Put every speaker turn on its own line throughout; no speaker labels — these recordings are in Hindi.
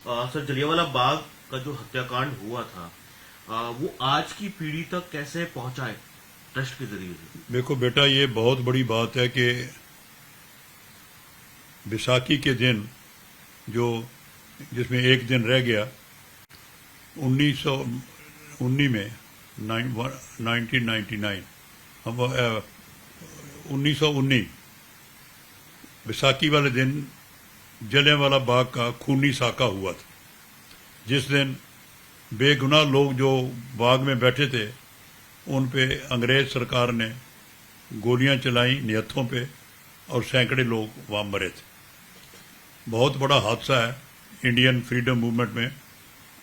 सर, जलियांवाला बाग का जो हत्याकांड हुआ था, वो आज की पीढ़ी तक कैसे पहुंचा है ट्रस्ट के जरिए से?
देखो बेटा, ये बहुत बड़ी बात है कि बैसाखी के दिन जो जिसमें एक दिन रह गया 1919 में 1999 हम 1919 बैसाखी वाले दिन जलियांवाला बाग का खूनी साका हुआ था, जिस दिन बेगुनाह लोग जो बाग में बैठे थे उन पे अंग्रेज सरकार ने गोलियां चलाई निहत्थों पे और सैकड़े लोग वहाँ मरे थे। बहुत बड़ा हादसा है इंडियन फ्रीडम मूवमेंट में,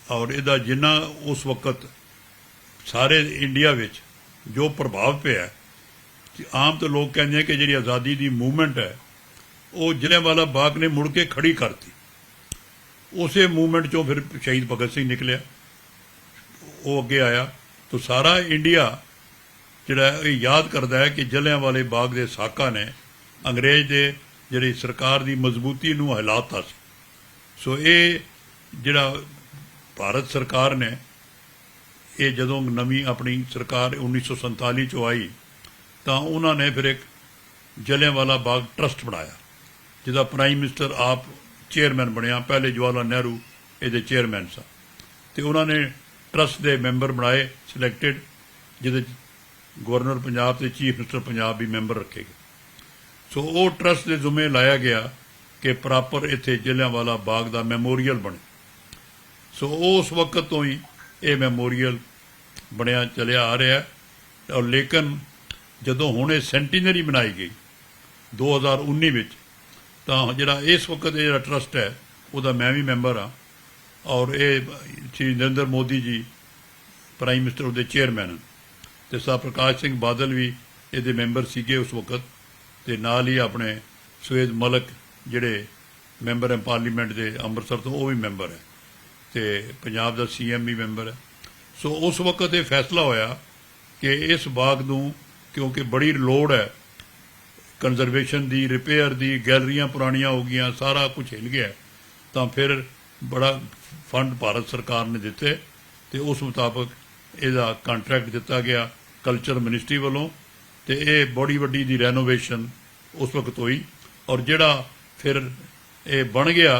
और इहदा जिन्ना उस वक्त सारे इंडिया विच जो प्रभाव पिया कि आम तो लोग कहते हैं कि जी आज़ादी की मूवमेंट है वो जलियांवाला बाग ने मुड़ के खड़ी करती। उसे मूवमेंट चों फिर शहीद भगत सिंह निकलिया, वो अगे आया, तो सारा इंडिया जिहड़ा याद करता है कि जलियांवाले बाग के साका ने अंग्रेज के जिहड़ी सरकार की मजबूती नूं हिलाता सी। सो ये जिहड़ा भारत सरकार ने ये जदों नवीं अपनी सरकार 1947 चो आई तो उन्होंने फिर एक जलियांवाला बाग ट्रस्ट बनाया, जिसका प्राइम मिनिस्टर आप चेयरमैन बनया। पहले जवाहरलाल नेहरू ये चेयरमैन सा, तो उन्होंने ट्रस्ट के मैंबर बनाए सिलैक्टेड, जिद गवर्नर पंजाब के चीफ मिनिस्टर पंजाब भी मैंबर रखे गए। सो वो ट्रस्ट के जुम्मे लाया गया कि प्रॉपर इत्थे जलियांवाला बाग का मैमोरीयल बने। सो उस वक्त तो ही ये मैमोरीयल बनया चलिया आ रहा है। और लेकिन जदों हुण सेंटीनरी बनाई गई 2019 में, तो जिहड़ा इस वक्त जिहड़ा ट्रस्ट है वह मैं भी मैंबर हाँ, और ये श्री नरेंद्र मोदी जी प्राइम मिनिस्टर उसके चेयरमैन, तो सा प्रकाश सिंह बादल भी ये मैंबर सीगे उस वक्त, तो नाल ही अपने सुहेद मलक जिहड़े मैंबर हैं पार्लीमेंट के अंमृतसर तो वह भी मैंबर है, तो पंजाब का CM भी मैंबर है। सो उस वक्त ये फैसला होया कि इस बाग नूं क्योंकि बड़ी लोड़ है कंजरवेशन की, रिपेयर की, गैलरियां पुरानियां हो गई, सारा कुछ हिल गया, तो फिर बड़ा फंड भारत सरकार ने दिते, तो उस मुताबिक इसका कॉन्ट्रैक्ट दिता गया कल्चर मिनिस्ट्री वालों, तो ये बड़ी वड्डी दी रेनोवेशन उस वक्त हुई। और जिहड़ा फिर ये बन गया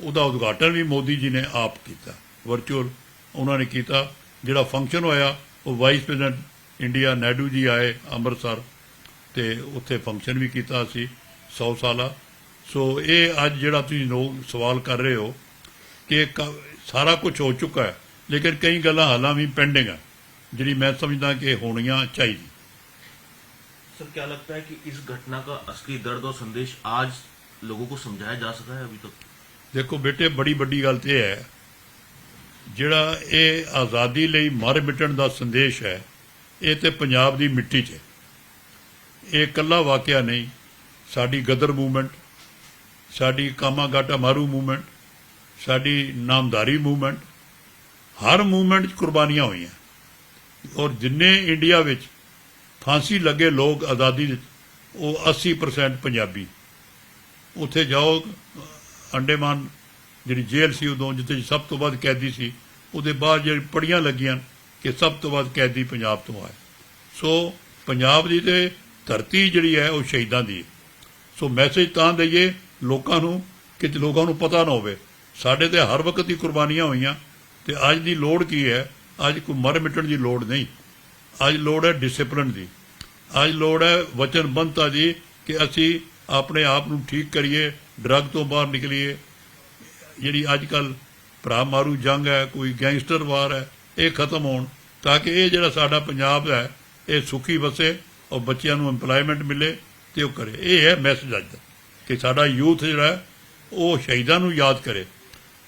उसका उद्घाटन भी मोदी जी ने आप किया, वर्चुअल उन्होंने किया। जिहड़ा फंक्शन होया वो vice president India Naidu ji आए अमृतसर, तो उत्थे फंक्शन भी किया 100 साला। सो ये अज जिहड़ा तुसीं लोग सवाल कर रहे हो कि सारा कुछ हो चुका है, लेकिन कई गल्लां हालां भी पेंडिंग है जिहड़ी मैं समझदा कि होनियां चाहिए।
सर, क्या लगता है कि इस घटना का असली दर्द और संदेश आज लोगों को समझाया जा सका है अभी तक?
देखो बेटे, बड़ी वड्डी गल तो यह है जिहड़ा ये आज़ादी लई मर मिटण दा संदेश है, ये तो पंजाब दी मिट्टी 'च है। ये कल्ला वाकया नहीं, साडी गदर मूवमेंट, साडी कामागाटा मारू मूवमेंट, साडी नामधारी मूवमेंट, हर मूवमेंट कुर्बानियां हुई हैं। और जिन्ने इंडिया विच फांसी लगे लोग आज़ादी वो 80% पंजाबी। उत्थे जाओ अंडेमान जी जेल सी उदों जिते सब तो वध कैदी सी, उहदे बाद जी पड़ियां लगियां कि सब तो वध कैदी पंजाब तो आए। सो पंजाब की तो धरती जी है वो शहीदों की। सो मैसेज तां दईए लोगों को कि लोगों को पता ना हो साडे ते हर वक्त ही कुर्बानियां हुई, तो अज की लोड़ की है? अज कोई मर मिटण की लोड़ नहीं, अज लोड़ है डिसिपलिन की, अज लोड़ है वचनबद्धता की कि असी अपने आप को ठीक करिए, ड्रग तो बाहर निकलीए। जी अजकल भरा मारू जंग है, कोई गैंगस्टर वार है, ये खत्म हो, ताकि ये जो साडा पंजाब है ये सुखी वसे और बच्चों को एम्पलॉयमेंट मिले तो करे। ये है मैसेज अज का कि साडा यूथ जोड़ा है वो शहीदों को याद करे।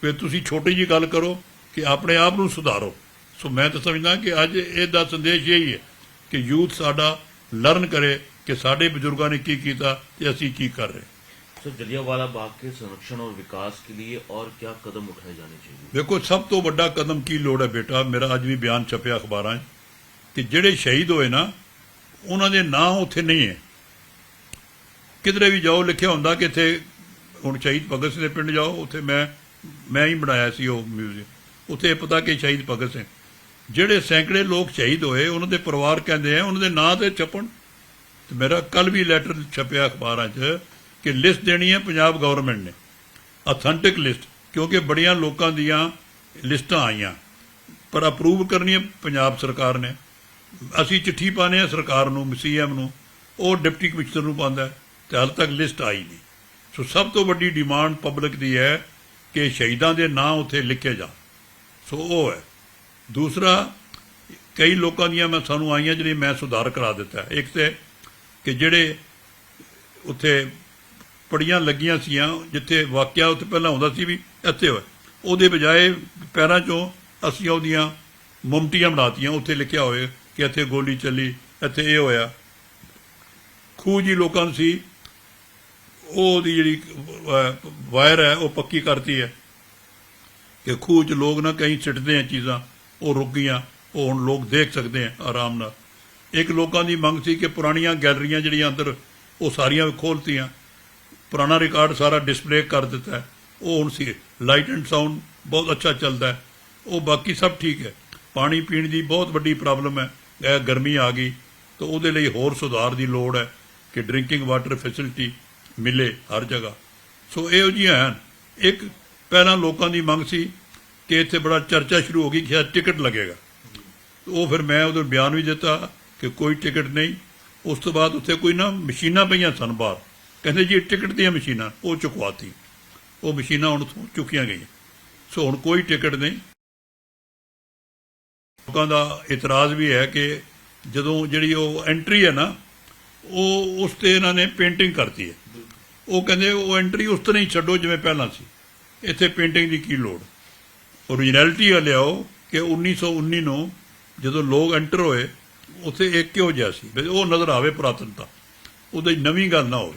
फिर तुसी छोटी जी गल करो कि अपने आप को सुधारो। सो मैं तो समझदा कि अज इसका संदेश यही है कि यूथ साडा लर्न करे कि साडे बजुर्गों ने की कीता ते असीं की कर रहे।
सर, जलियांवाला बाग के संरक्षण और विकास के लिए और क्या कदम उठाए जाने चाहिए?
देखो, सब तो बड़ा कदम की लोड़ है बेटा, मेरा अज भी बयान छपया अखबारां कि जिहड़े शहीद होए ना उन्हां दे नाम उत्थे नहीं है। किधरे भी जाओ लिखिया हुंदा कि इत्थे हुण शहीद भगत सिंह दे पिंड जाओ, उत्थे मैं ਮੈਂ ਹੀ ਬਣਾਇਆ ਸੀ ਉਹ ਮਿਊਜ਼ੀਅਮ। ਉੱਥੇ ਪਤਾ ਕਿ ਸ਼ਹੀਦ ਭਗਤ ਸਿੰਘ ਜਿਹੜੇ ਸੈਂਕੜੇ ਲੋਕ ਸ਼ਹੀਦ ਹੋਏ ਉਹਨਾਂ ਦੇ ਪਰਿਵਾਰ ਕਹਿੰਦੇ ਆ ਉਹਨਾਂ ਦੇ ਨਾਂ ਤੇ ਛਪਣ। ਤੇ ਮੇਰਾ ਕੱਲ ਵੀ ਲੈਟਰ ਛਪਿਆ ਅਖਬਾਰਾਂ 'ਚ ਕਿ ਲਿਸਟ ਦੇਣੀ ਹੈ ਪੰਜਾਬ ਗਵਰਨਮੈਂਟ ਨੇ, ਅਥੈਂਟਿਕ ਲਿਸਟ, ਕਿਉਂਕਿ ਬੜੀਆਂ ਲੋਕਾਂ ਦੀਆਂ ਲਿਸਟਾਂ ਆਈਆਂ ਪਰ ਅਪਰੂਵ ਕਰਨੀ ਹੈ ਪੰਜਾਬ ਸਰਕਾਰ ਨੇ। ਅਸੀਂ ਚਿੱਠੀ ਪਾਉਂਦੇ ਹਾਂ ਸਰਕਾਰ ਨੂੰ, CM ਨੂੰ, ਉਹ ਡਿਪਟੀ ਕਮਿਸ਼ਨਰ ਨੂੰ ਪਾਉਂਦਾ ਤੇ ਹਾਲੇ ਤੱਕ ਲਿਸਟ ਆਈ ਨਹੀਂ। ਸੋ ਸਭ ਤੋਂ ਵੱਡੀ ਡਿਮਾਂਡ ਪਬਲਿਕ ਦੀ ਹੈ ਕਿ ਸ਼ਹੀਦਾਂ ਦੇ ਨਾਂ ਉੱਥੇ ਲਿਖੇ ਜਾਣ। ਸੋ ਉਹ ਹੈ। ਦੂਸਰਾ, ਕਈ ਲੋਕਾਂ ਦੀਆਂ ਸਾਨੂੰ ਆਈਆਂ ਜਿਹੜੀਆਂ ਮੈਂ ਸੁਧਾਰ ਕਰਾ ਦਿੱਤਾ। ਇੱਕ ਤੇ ਕਿ ਜਿਹੜੇ ਉੱਥੇ ਪੜੀਆਂ ਲੱਗੀਆਂ ਸੀਆਂ ਜਿੱਥੇ ਵਾਕਿਆ ਉੱਥੇ ਪਹਿਲਾਂ ਹੁੰਦਾ ਸੀ ਵੀ ਇੱਥੇ ਹੋਇਆ, ਉਹਦੇ ਬਜਾਏ ਪੈਰਾਂ 'ਚੋਂ ਅਸੀਂ ਉਹਦੀਆਂ ਮੁਮਟੀਆਂ ਬਣਾਤੀਆਂ, ਉੱਥੇ ਲਿਖਿਆ ਹੋਏ ਕਿ ਇੱਥੇ ਗੋਲੀ ਚੱਲੀ, ਇੱਥੇ ਇਹ ਹੋਇਆ। ਖੂਹ ਜੀ ਲੋਕਾਂ ਨੂੰ ਸੀ, ਉਹਦੀ ਜਿਹੜੀ ਵਾਇਰ ਹੈ ਉਹ ਪੱਕੀ ਕਰਤੀ ਹੈ ਕਿ ਖੂਹ 'ਚ ਲੋਕ ਨਾ ਕहीं ਸਿੱਟਦੇ ਆ ਚੀਜ਼ਾਂ, ਉਹ ਰੁਕ ਗਈਆਂ, ਉਹ ਹੁਣ ਲੋਕ ਦੇਖ ਸਕਦੇ ਆ ਆਰਾਮ ਨਾਲ। ਇੱਕ ਲੋਕਾਂ ਦੀ ਮੰਗ ਸੀ ਕਿ ਪੁਰਾਣੀਆਂ ਗੈਲਰੀਆਂ ਜਿਹੜੀਆਂ ਅੰਦਰ ਉਹ ਸਾਰੀਆਂ ਖੋਲ੍ਹਤੀਆਂ, ਪੁਰਾਣਾ ਰਿਕਾਰਡ ਸਾਰਾ ਡਿਸਪਲੇ ਕਰ ਦਿੱਤਾ ਹੈ, ਉਹ ਹੁਣ ਸੀ। ਲਾਈਟ ਐਂਡ ਸਾਊਂਡ ਬਹੁਤ ਅੱਛਾ ਚੱਲਦਾ ਹੈ, ਉਹ ਬਾਕੀ ਸਭ ਠੀਕ ਹੈ। ਪਾਣੀ ਪੀਣ ਦੀ ਬਹੁਤ ਵੱਡੀ ਪ੍ਰੋਬਲਮ ਹੈ, ਇਹ ਗਰਮੀ ਆ ਗਈ ਤਾਂ ਉਹਦੇ ਲਈ ਹੋਰ ਸੁਧਾਰ ਦੀ ਲੋੜ ਹੈ ਕਿ ਡਰਿੰਕਿੰਗ ਵਾਟਰ ਫੈਸਿਲਿਟੀ ਮਿਲੇ ਹਰ ਜਗ੍ਹਾ। ਸੋ ਇਹੋ ਜਿਹੀਆਂ ਹਨ। ਇੱਕ ਪਹਿਲਾਂ ਲੋਕਾਂ ਦੀ ਮੰਗ ਸੀ ਕਿ ਇੱਥੇ ਬੜਾ ਚਰਚਾ ਸ਼ੁਰੂ ਹੋ ਗਈ ਕਿ ਟਿਕਟ ਲੱਗੇਗਾ, ਉਹ ਫਿਰ ਮੈਂ ਉਹਦੇ ਬਿਆਨ ਵੀ ਦਿੱਤਾ ਕਿ ਕੋਈ ਟਿਕਟ ਨਹੀਂ। ਉਸ ਤੋਂ ਬਾਅਦ ਉੱਥੇ ਕੋਈ ਨਾ ਮਸ਼ੀਨਾਂ ਪਈਆਂ ਸਨ ਬਾਹਰ, ਕਹਿੰਦੇ ਜੀ ਟਿਕਟ ਦੀਆਂ ਮਸ਼ੀਨਾਂ, ਉਹ ਚੁਕਵਾਤੀ, ਉਹ ਮਸ਼ੀਨਾਂ ਹੁਣ ਚੁੱਕੀਆਂ ਗਈਆਂ। ਸੋ ਹੁਣ ਕੋਈ ਟਿਕਟ ਨਹੀਂ। ਲੋਕਾਂ ਦਾ ਇਤਰਾਜ਼ ਵੀ ਹੈ ਕਿ ਜਦੋਂ ਜਿਹੜੀ ਉਹ ਐਂਟਰੀ ਹੈ ਨਾ, ਉਹ ਉਸ 'ਤੇ ਇਹਨਾਂ ਨੇ ਪੇਂਟਿੰਗ ਕਰਤੀ ਹੈ। ਉਹ ਕਹਿੰਦੇ ਉਹ ਐਂਟਰੀ ਉਸ ਤਰ੍ਹਾਂ ਹੀ ਛੱਡੋ ਜਿਵੇਂ ਪਹਿਲਾਂ ਸੀ, ਇੱਥੇ ਪੇਂਟਿੰਗ ਦੀ ਕੀ ਲੋੜ। ਓਰੀਜਨੈਲਿਟੀ ਆ ਲਿਆਓ ਕਿ 1919 ਨੂੰ ਜਦੋਂ ਲੋਕ ਐਂਟਰ ਹੋਏ ਉੱਥੇ ਇੱਕ ਕਿਹੋ ਜਿਹਾ ਸੀ, ਉਹ ਨਜ਼ਰ ਆਵੇ ਪੁਰਾਤਨਤਾ, ਉਹਦੀ नवी गल ना हो।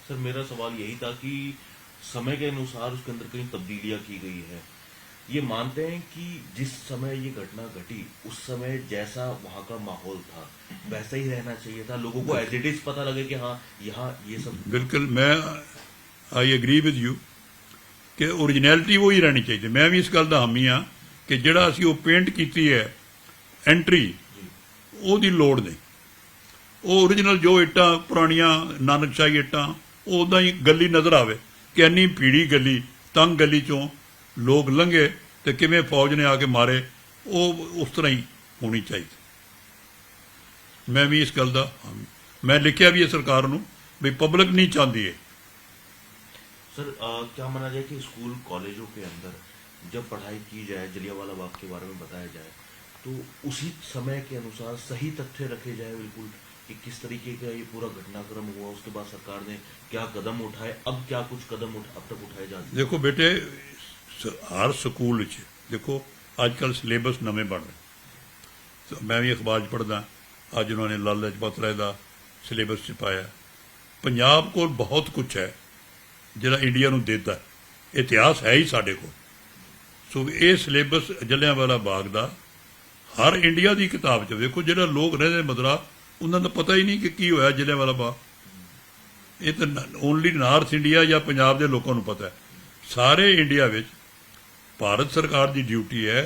सर मेरा सवाल यही था कि समय के अनुसार उसके अंदर कई तब्दीलियां की गई है। ये मानते हैं कि जिस समय ये घटना घटी उस समय जैसा वहाँ का माहौल था वैसा ही रहना चाहिए था, लोगों को एज इट इज पता लगे कि हाँ यहाँ ये सब।
बिल्कुल, मैं आई एग्री विद यू कि ओरिजिनैलिटी वो ही रहनी चाहिए। मैं भी इस गल का हामी हाँ कि ਜਿਹੜਾ ਅਸੀਂ ਉਹ ਪੇਂਟ ਕੀਤੀ ਹੈ ਐਂਟਰੀ, ਉਹਦੀ ਲੋੜ ਨਹੀਂ। ਉਹ ਓਰੀਜਨਲ ਜੋ ਇੱਟਾਂ ਪੁਰਾਣੀਆਂ ਨਾਨਕਸ਼ਾਹੀ ਇੱਟਾਂ, ਉਹ ਉੱਦਾਂ ਹੀ ਗਲੀ ਨਜ਼ਰ ਆਵੇ ਕਿ ਇੰਨੀ ਭੀੜੀ ਗਲੀ, ਤੰਗ ਗਲੀ 'ਚੋਂ ਲੋਕ ਲੰਘੇ ਤੇ ਕਿਵੇਂ ਫੌਜ ਨੇ ਆ ਕੇ ਮਾਰੇ, ਉਹ ਉਸ ਤਰ੍ਹਾਂ ਹੀ ਹੋਣੀ ਚਾਹੀਦੀ। ਮੈਂ ਵੀ ਇਸ ਗੱਲ ਦਾ ਮੈਂ ਲਿਖਿਆ ਵੀ ਹੈ ਸਰਕਾਰ ਨੂੰ ਵੀ ਪਬਲਿਕ ਨਹੀਂ ਚਾਹੁੰਦੀ ਹੈ।
सर क्या माना जाए कि स्कूल कॉलेजों के अंदर जब पढ़ाई की जाए, जलियांवाला बाग के बारे में बताया जाए तो उसी समय के अनुसार सही तथ्य रखे जाए बिल्कुल कि किस तरीके का ये पूरा घटनाक्रम हुआ, उसके बाद सरकार ने क्या कदम उठाए, अब क्या कुछ कदम अब तक उठाए जाते।
देखो बेटे, हर स्कूल देखो अजकल सिलेबस नवे बन रहे। मैं भी अखबार पढ़दा, अज उन्होंने लाला लाजपत राय का सिलेबस च पाया। पंजाब को बहुत कुछ है ਜਿਹੜਾ ਇੰਡੀਆ ਨੂੰ ਦੇਦਾ, ਇਤਿਹਾਸ ਹੈ ਹੀ ਸਾਡੇ ਕੋਲ। ਸੋ ਇਹ ਸਿਲੇਬਸ ਜਲਿਆਂਵਾਲਾ ਬਾਗ ਦਾ ਹਰ ਇੰਡੀਆ ਦੀ ਕਿਤਾਬ 'ਚ ਵੇਖੋ। ਜਿਹੜਾ ਲੋਕ ਰਹਿੰਦੇ ਮਦਰਾ, ਉਹਨਾਂ ਦਾ ਪਤਾ ਹੀ ਨਹੀਂ ਕਿ ਕੀ ਹੋਇਆ ਜਲਿਆਂਵਾਲਾ ਬਾਗ। ਇਹ ਤਾਂ ਓਨਲੀ ਨਾਰਥ ਇੰਡੀਆ ਜਾਂ ਪੰਜਾਬ ਦੇ ਲੋਕਾਂ ਨੂੰ ਪਤਾ ਹੈ। ਸਾਰੇ ਇੰਡੀਆ ਵਿੱਚ ਭਾਰਤ ਸਰਕਾਰ ਦੀ ਡਿਊਟੀ ਹੈ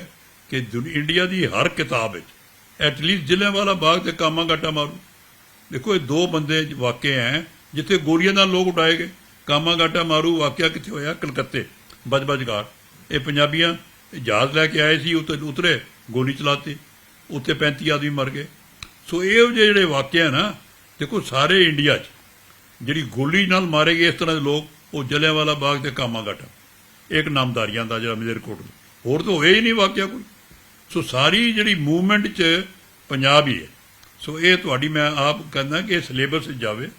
ਕਿ ਇੰਡੀਆ ਦੀ ਹਰ ਕਿਤਾਬ ਵਿੱਚ ਐਟਲੀਸਟ ਜਲਿਆਂਵਾਲਾ ਬਾਗ ਤੇ ਕਾਮਾਗਾਟਾ ਮਾਰੂ। ਦੇਖੋ, ਇਹ ਦੋ ਬੰਦੇ ਵਾਕਿਆ ਹੈ ਜਿੱਥੇ ਗੋਲੀਆਂ ਨਾਲ ਲੋਕ ਉਡਾਏ ਗਏ। ਕਾਮਾਗਾਟਾ ਮਾਰੂ ਵਾਕਿਆ ਕਿੱਥੇ ਹੋਇਆ? ਕਲਕੱਤੇ ਬਜਬਜਗਾਰ। ਇਹ ਪੰਜਾਬੀਆਂ ਜਹਾਜ਼ ਲੈ ਕੇ ਆਏ ਸੀ, ਉੱਤੇ ਉਤਰੇ, ਗੋਲੀ ਚਲਾਤੀ, ਉੱਥੇ 35 ਆਦਮੀ ਮਰ ਗਏ। ਸੋ ਇਹੋ ਜਿਹੇ ਜਿਹੜੇ ਵਾਕਿਆ ਨਾ, ਦੇਖੋ ਸਾਰੇ ਇੰਡੀਆ 'ਚ ਜਿਹੜੀ ਗੋਲੀ ਨਾਲ ਮਾਰੇ ਗਏ ਇਸ ਤਰ੍ਹਾਂ ਦੇ ਲੋਕ, ਉਹ ਜਲਿਆਂਵਾਲਾ ਬਾਗ ਤੇ ਕਾਮਾਗਾਟਾ, ਇੱਕ ਨਾਮਦਾਰੀਆਂ ਦਾ ਜਿਹੜਾ ਮਲੇਰਕੋਟ, ਹੋਰ ਤਾਂ ਹੋਇਆ ਹੀ ਨਹੀਂ ਵਾਕਿਆ ਕੋਈ। ਸੋ ਸਾਰੀ ਜਿਹੜੀ ਮੂਵਮੈਂਟ 'ਚ ਪੰਜਾਬ ਹੀ ਹੈ। ਸੋ ਇਹ ਤੁਹਾਡੀ ਮੈਂ ਆਪ ਕਹਿੰਦਾ ਕਿ ਸਿਲੇਬਸ ਜਾਵੇ,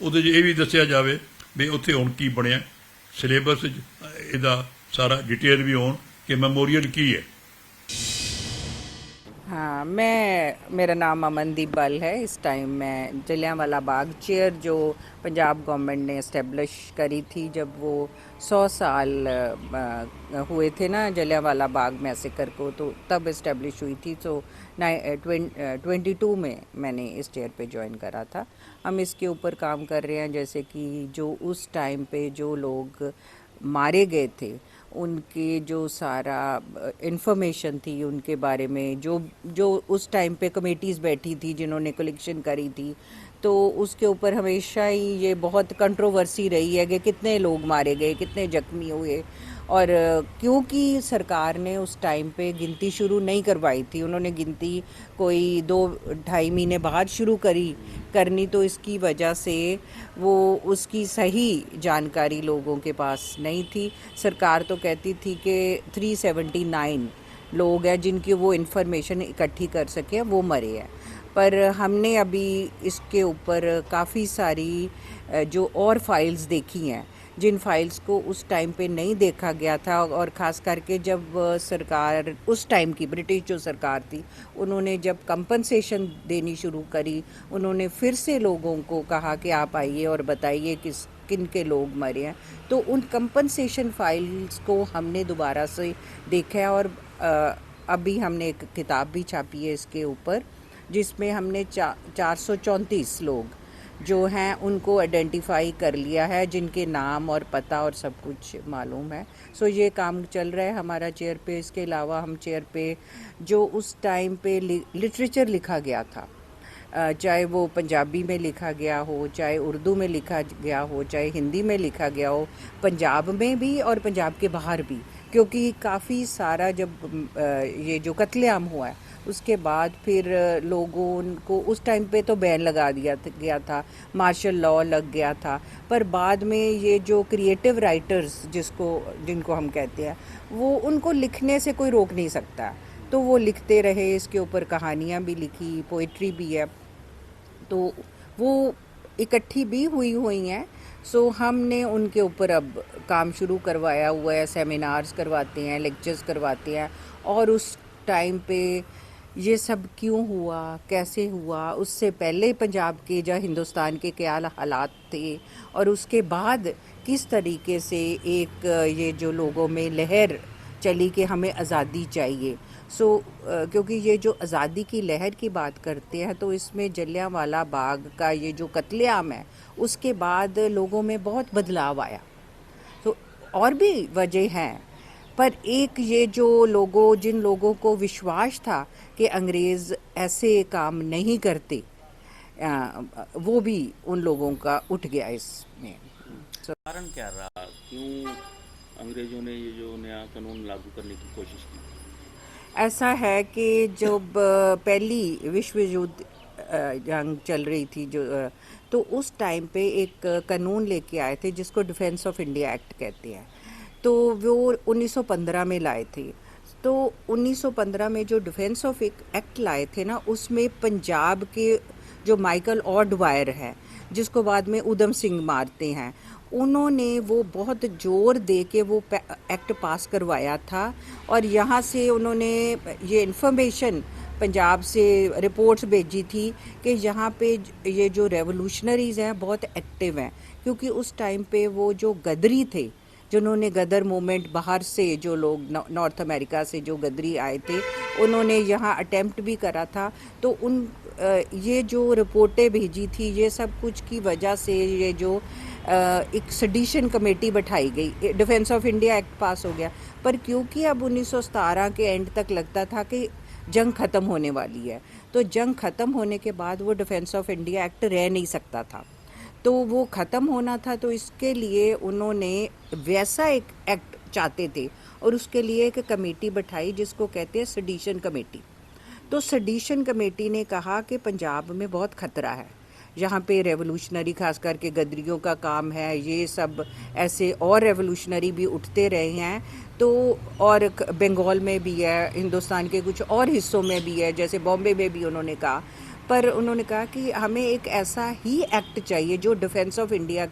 ਉਹਦੇ 'ਚ ਇਹ ਵੀ ਦੱਸਿਆ ਜਾਵੇ ਵੀ ਉੱਥੇ ਹੁਣ ਕੀ ਬਣਿਆ। ਸਿਲੇਬਸ ਇਹਦਾ ਸਾਰਾ डिटेल भी होन कि मेमोरियल की है।
हाँ, मेरा नाम अमनदीप बल है। इस टाइम मैं जलियांवाला बाग चेयर जो पंजाब गवर्नमेंट ने इस्टेब्लिश करी थी जब वो 100 साल हुए थे ना जलियांवाला बाग मैसेकर को, तो तब इस्टेब्लिश हुई थी। तो 22 में मैंने इस चेयर पे ज्वाइन करा था। हम इसके ऊपर काम कर रहे हैं जैसे कि जो उस टाइम पे जो लोग मारे गए थे उनके जो सारा इंफॉर्मेशन थी उनके बारे में, जो जो उस टाइम पे कमेटीज़ बैठी थी जिन्होंने कलेक्शन करी थी, तो उसके ऊपर हमेशा ही ये बहुत कंट्रोवर्सी रही है कि कितने लोग मारे गए, कितने जख्मी हुए। और क्योंकि सरकार ने उस टाइम पे गिनती शुरू नहीं करवाई थी, उन्होंने गिनती कोई 2-2.5 महीने बाद शुरू करनी, तो इसकी वजह से वो उसकी सही जानकारी लोगों के पास नहीं थी। सरकार तो कहती थी कि 379 लोग हैं जिनकी वो इन्फॉर्मेशन इकट्ठी कर सके, वो मरे हैं। पर हमने अभी इसके ऊपर काफ़ी सारी जो और फाइल्स देखी हैं, जिन फाइल्स को उस टाइम पे नहीं देखा गया था, और ख़ास करके जब सरकार उस टाइम की ब्रिटिश जो सरकार थी, उन्होंने जब कंपनसेशन देनी शुरू करी, उन्होंने फिर से लोगों को कहा कि आप आइए और बताइए किन के लोग मरे हैं। तो उन कंपनसेशन फाइल्स को हमने दोबारा से देखा है, और अभी हमने एक किताब भी छापी है इसके ऊपर, जिसमें हमने 434 लोग जो हैं उनको आइडेंटिफाई कर लिया है, जिनके नाम और पता और सब कुछ मालूम है। सो ये काम चल रहा है हमारा चेयर पे। इसके अलावा हम चेयर पे जो उस टाइम पे लिटरेचर लिखा गया था, चाहे वो पंजाबी में लिखा गया हो, चाहे उर्दू में लिखा गया हो, चाहे हिंदी में लिखा गया हो, पंजाब में भी और पंजाब के बाहर भी, क्योंकि काफ़ी सारा जब ये जो कत्लेआम हुआ है उसके बाद फिर लोगों को उस टाइम पे तो बैन लगा दिया गया था, मार्शल लॉ लग गया था, पर बाद में ये जो क्रिएटिव राइटर्स जिनको हम कहते हैं, वो उनको लिखने से कोई रोक नहीं सकता, तो वो लिखते रहे। इसके ऊपर कहानियाँ भी लिखी, पोइट्री भी है, तो वो इकट्ठी भी हुई हैं। सो हमने उनके ऊपर अब काम शुरू करवाया हुआ है, सेमिनार्स करवाते हैं, लेक्चर्स करवाते हैं, और उस टाइम पे ये सब क्यों हुआ, कैसे हुआ, उससे पहले पंजाब के या हिंदुस्तान के क्या हालात थे, और उसके बाद किस तरीके से एक ये जो लोगों में लहर चली कि हमें आज़ादी चाहिए। क्योंकि ये जो आज़ादी की लहर की बात करते हैं, तो इसमें जलियांवाला बाग का ये जो कत्लेआम है, उसके बाद लोगों में बहुत बदलाव आया। तो और भी वजह हैं, पर एक ये जो जिन लोगों को विश्वास था कि अंग्रेज़ ऐसे काम नहीं करते, वो भी उन लोगों का उठ गया इसमें।
कारण क्या रहा, क्यों अंग्रेजों ने ये जो नया कानून लागू करने की कोशिश की?
ऐसा है कि जब पहली विश्व युद्ध जंग चल रही थी, तो उस टाइम पे एक कानून लेके आए थे जिसको डिफेंस ऑफ इंडिया एक्ट कहते हैं। तो वो 1915 में लाए थे। तो 1915 में जो डिफेंस ऑफ एक्ट लाए थे ना, उसमें पंजाब के जो माइकल ऑडवायर है, जिसको बाद में उधम सिंह मारते हैं, उन्होंने वो बहुत जोर दे के वो एक्ट पास करवाया था। और यहाँ से उन्होंने ये इन्फॉर्मेशन पंजाब से रिपोर्ट्स भेजी थी कि यहाँ पे ये जो रेवोल्यूशनरीज़ हैं बहुत एक्टिव हैं, क्योंकि उस टाइम पे वो जो गदरी थे, जिन्होंने गदर मूवमेंट, बाहर से जो लोग नॉर्थ अमेरिका से जो गदरी आए थे, उन्होंने यहाँ अटेम्प्ट भी करा था। तो ये जो रिपोर्टें भेजी थी, ये सब कुछ की वजह से ये जो एक सेडिशन कमेटी बैठाई गई, डिफेंस ऑफ इंडिया एक्ट पास हो गया। पर क्योंकि अब 1917 के एंड तक लगता था कि जंग ख़त्म होने वाली है, तो जंग ख़त्म होने के बाद वो डिफेंस ऑफ इंडिया एक्ट रह नहीं सकता था, तो वो ख़त्म होना था। तो इसके लिए उन्होंने वैसा एक एक्ट चाहते थे, और उसके लिए एक कमेटी बैठाई जिसको कहते हैं सेडिशन कमेटी। तो सेडिशन कमेटी ने कहा कि पंजाब में बहुत ख़तरा है, यहाँ पे रेवोल्यूशनरी खास करके गदरियों का काम है, ये सब ऐसे और रेवोल्यूशनरी भी उठते रहे हैं। तो और बंगाल में भी है, हिंदुस्तान के कुछ और हिस्सों में भी है, जैसे बॉम्बे में भी उन्होंने कहा। पर उन्होंने कहा कि हमें एक ऐसा ही एक्ट चाहिए जो डिफेंस ऑफ इंडिया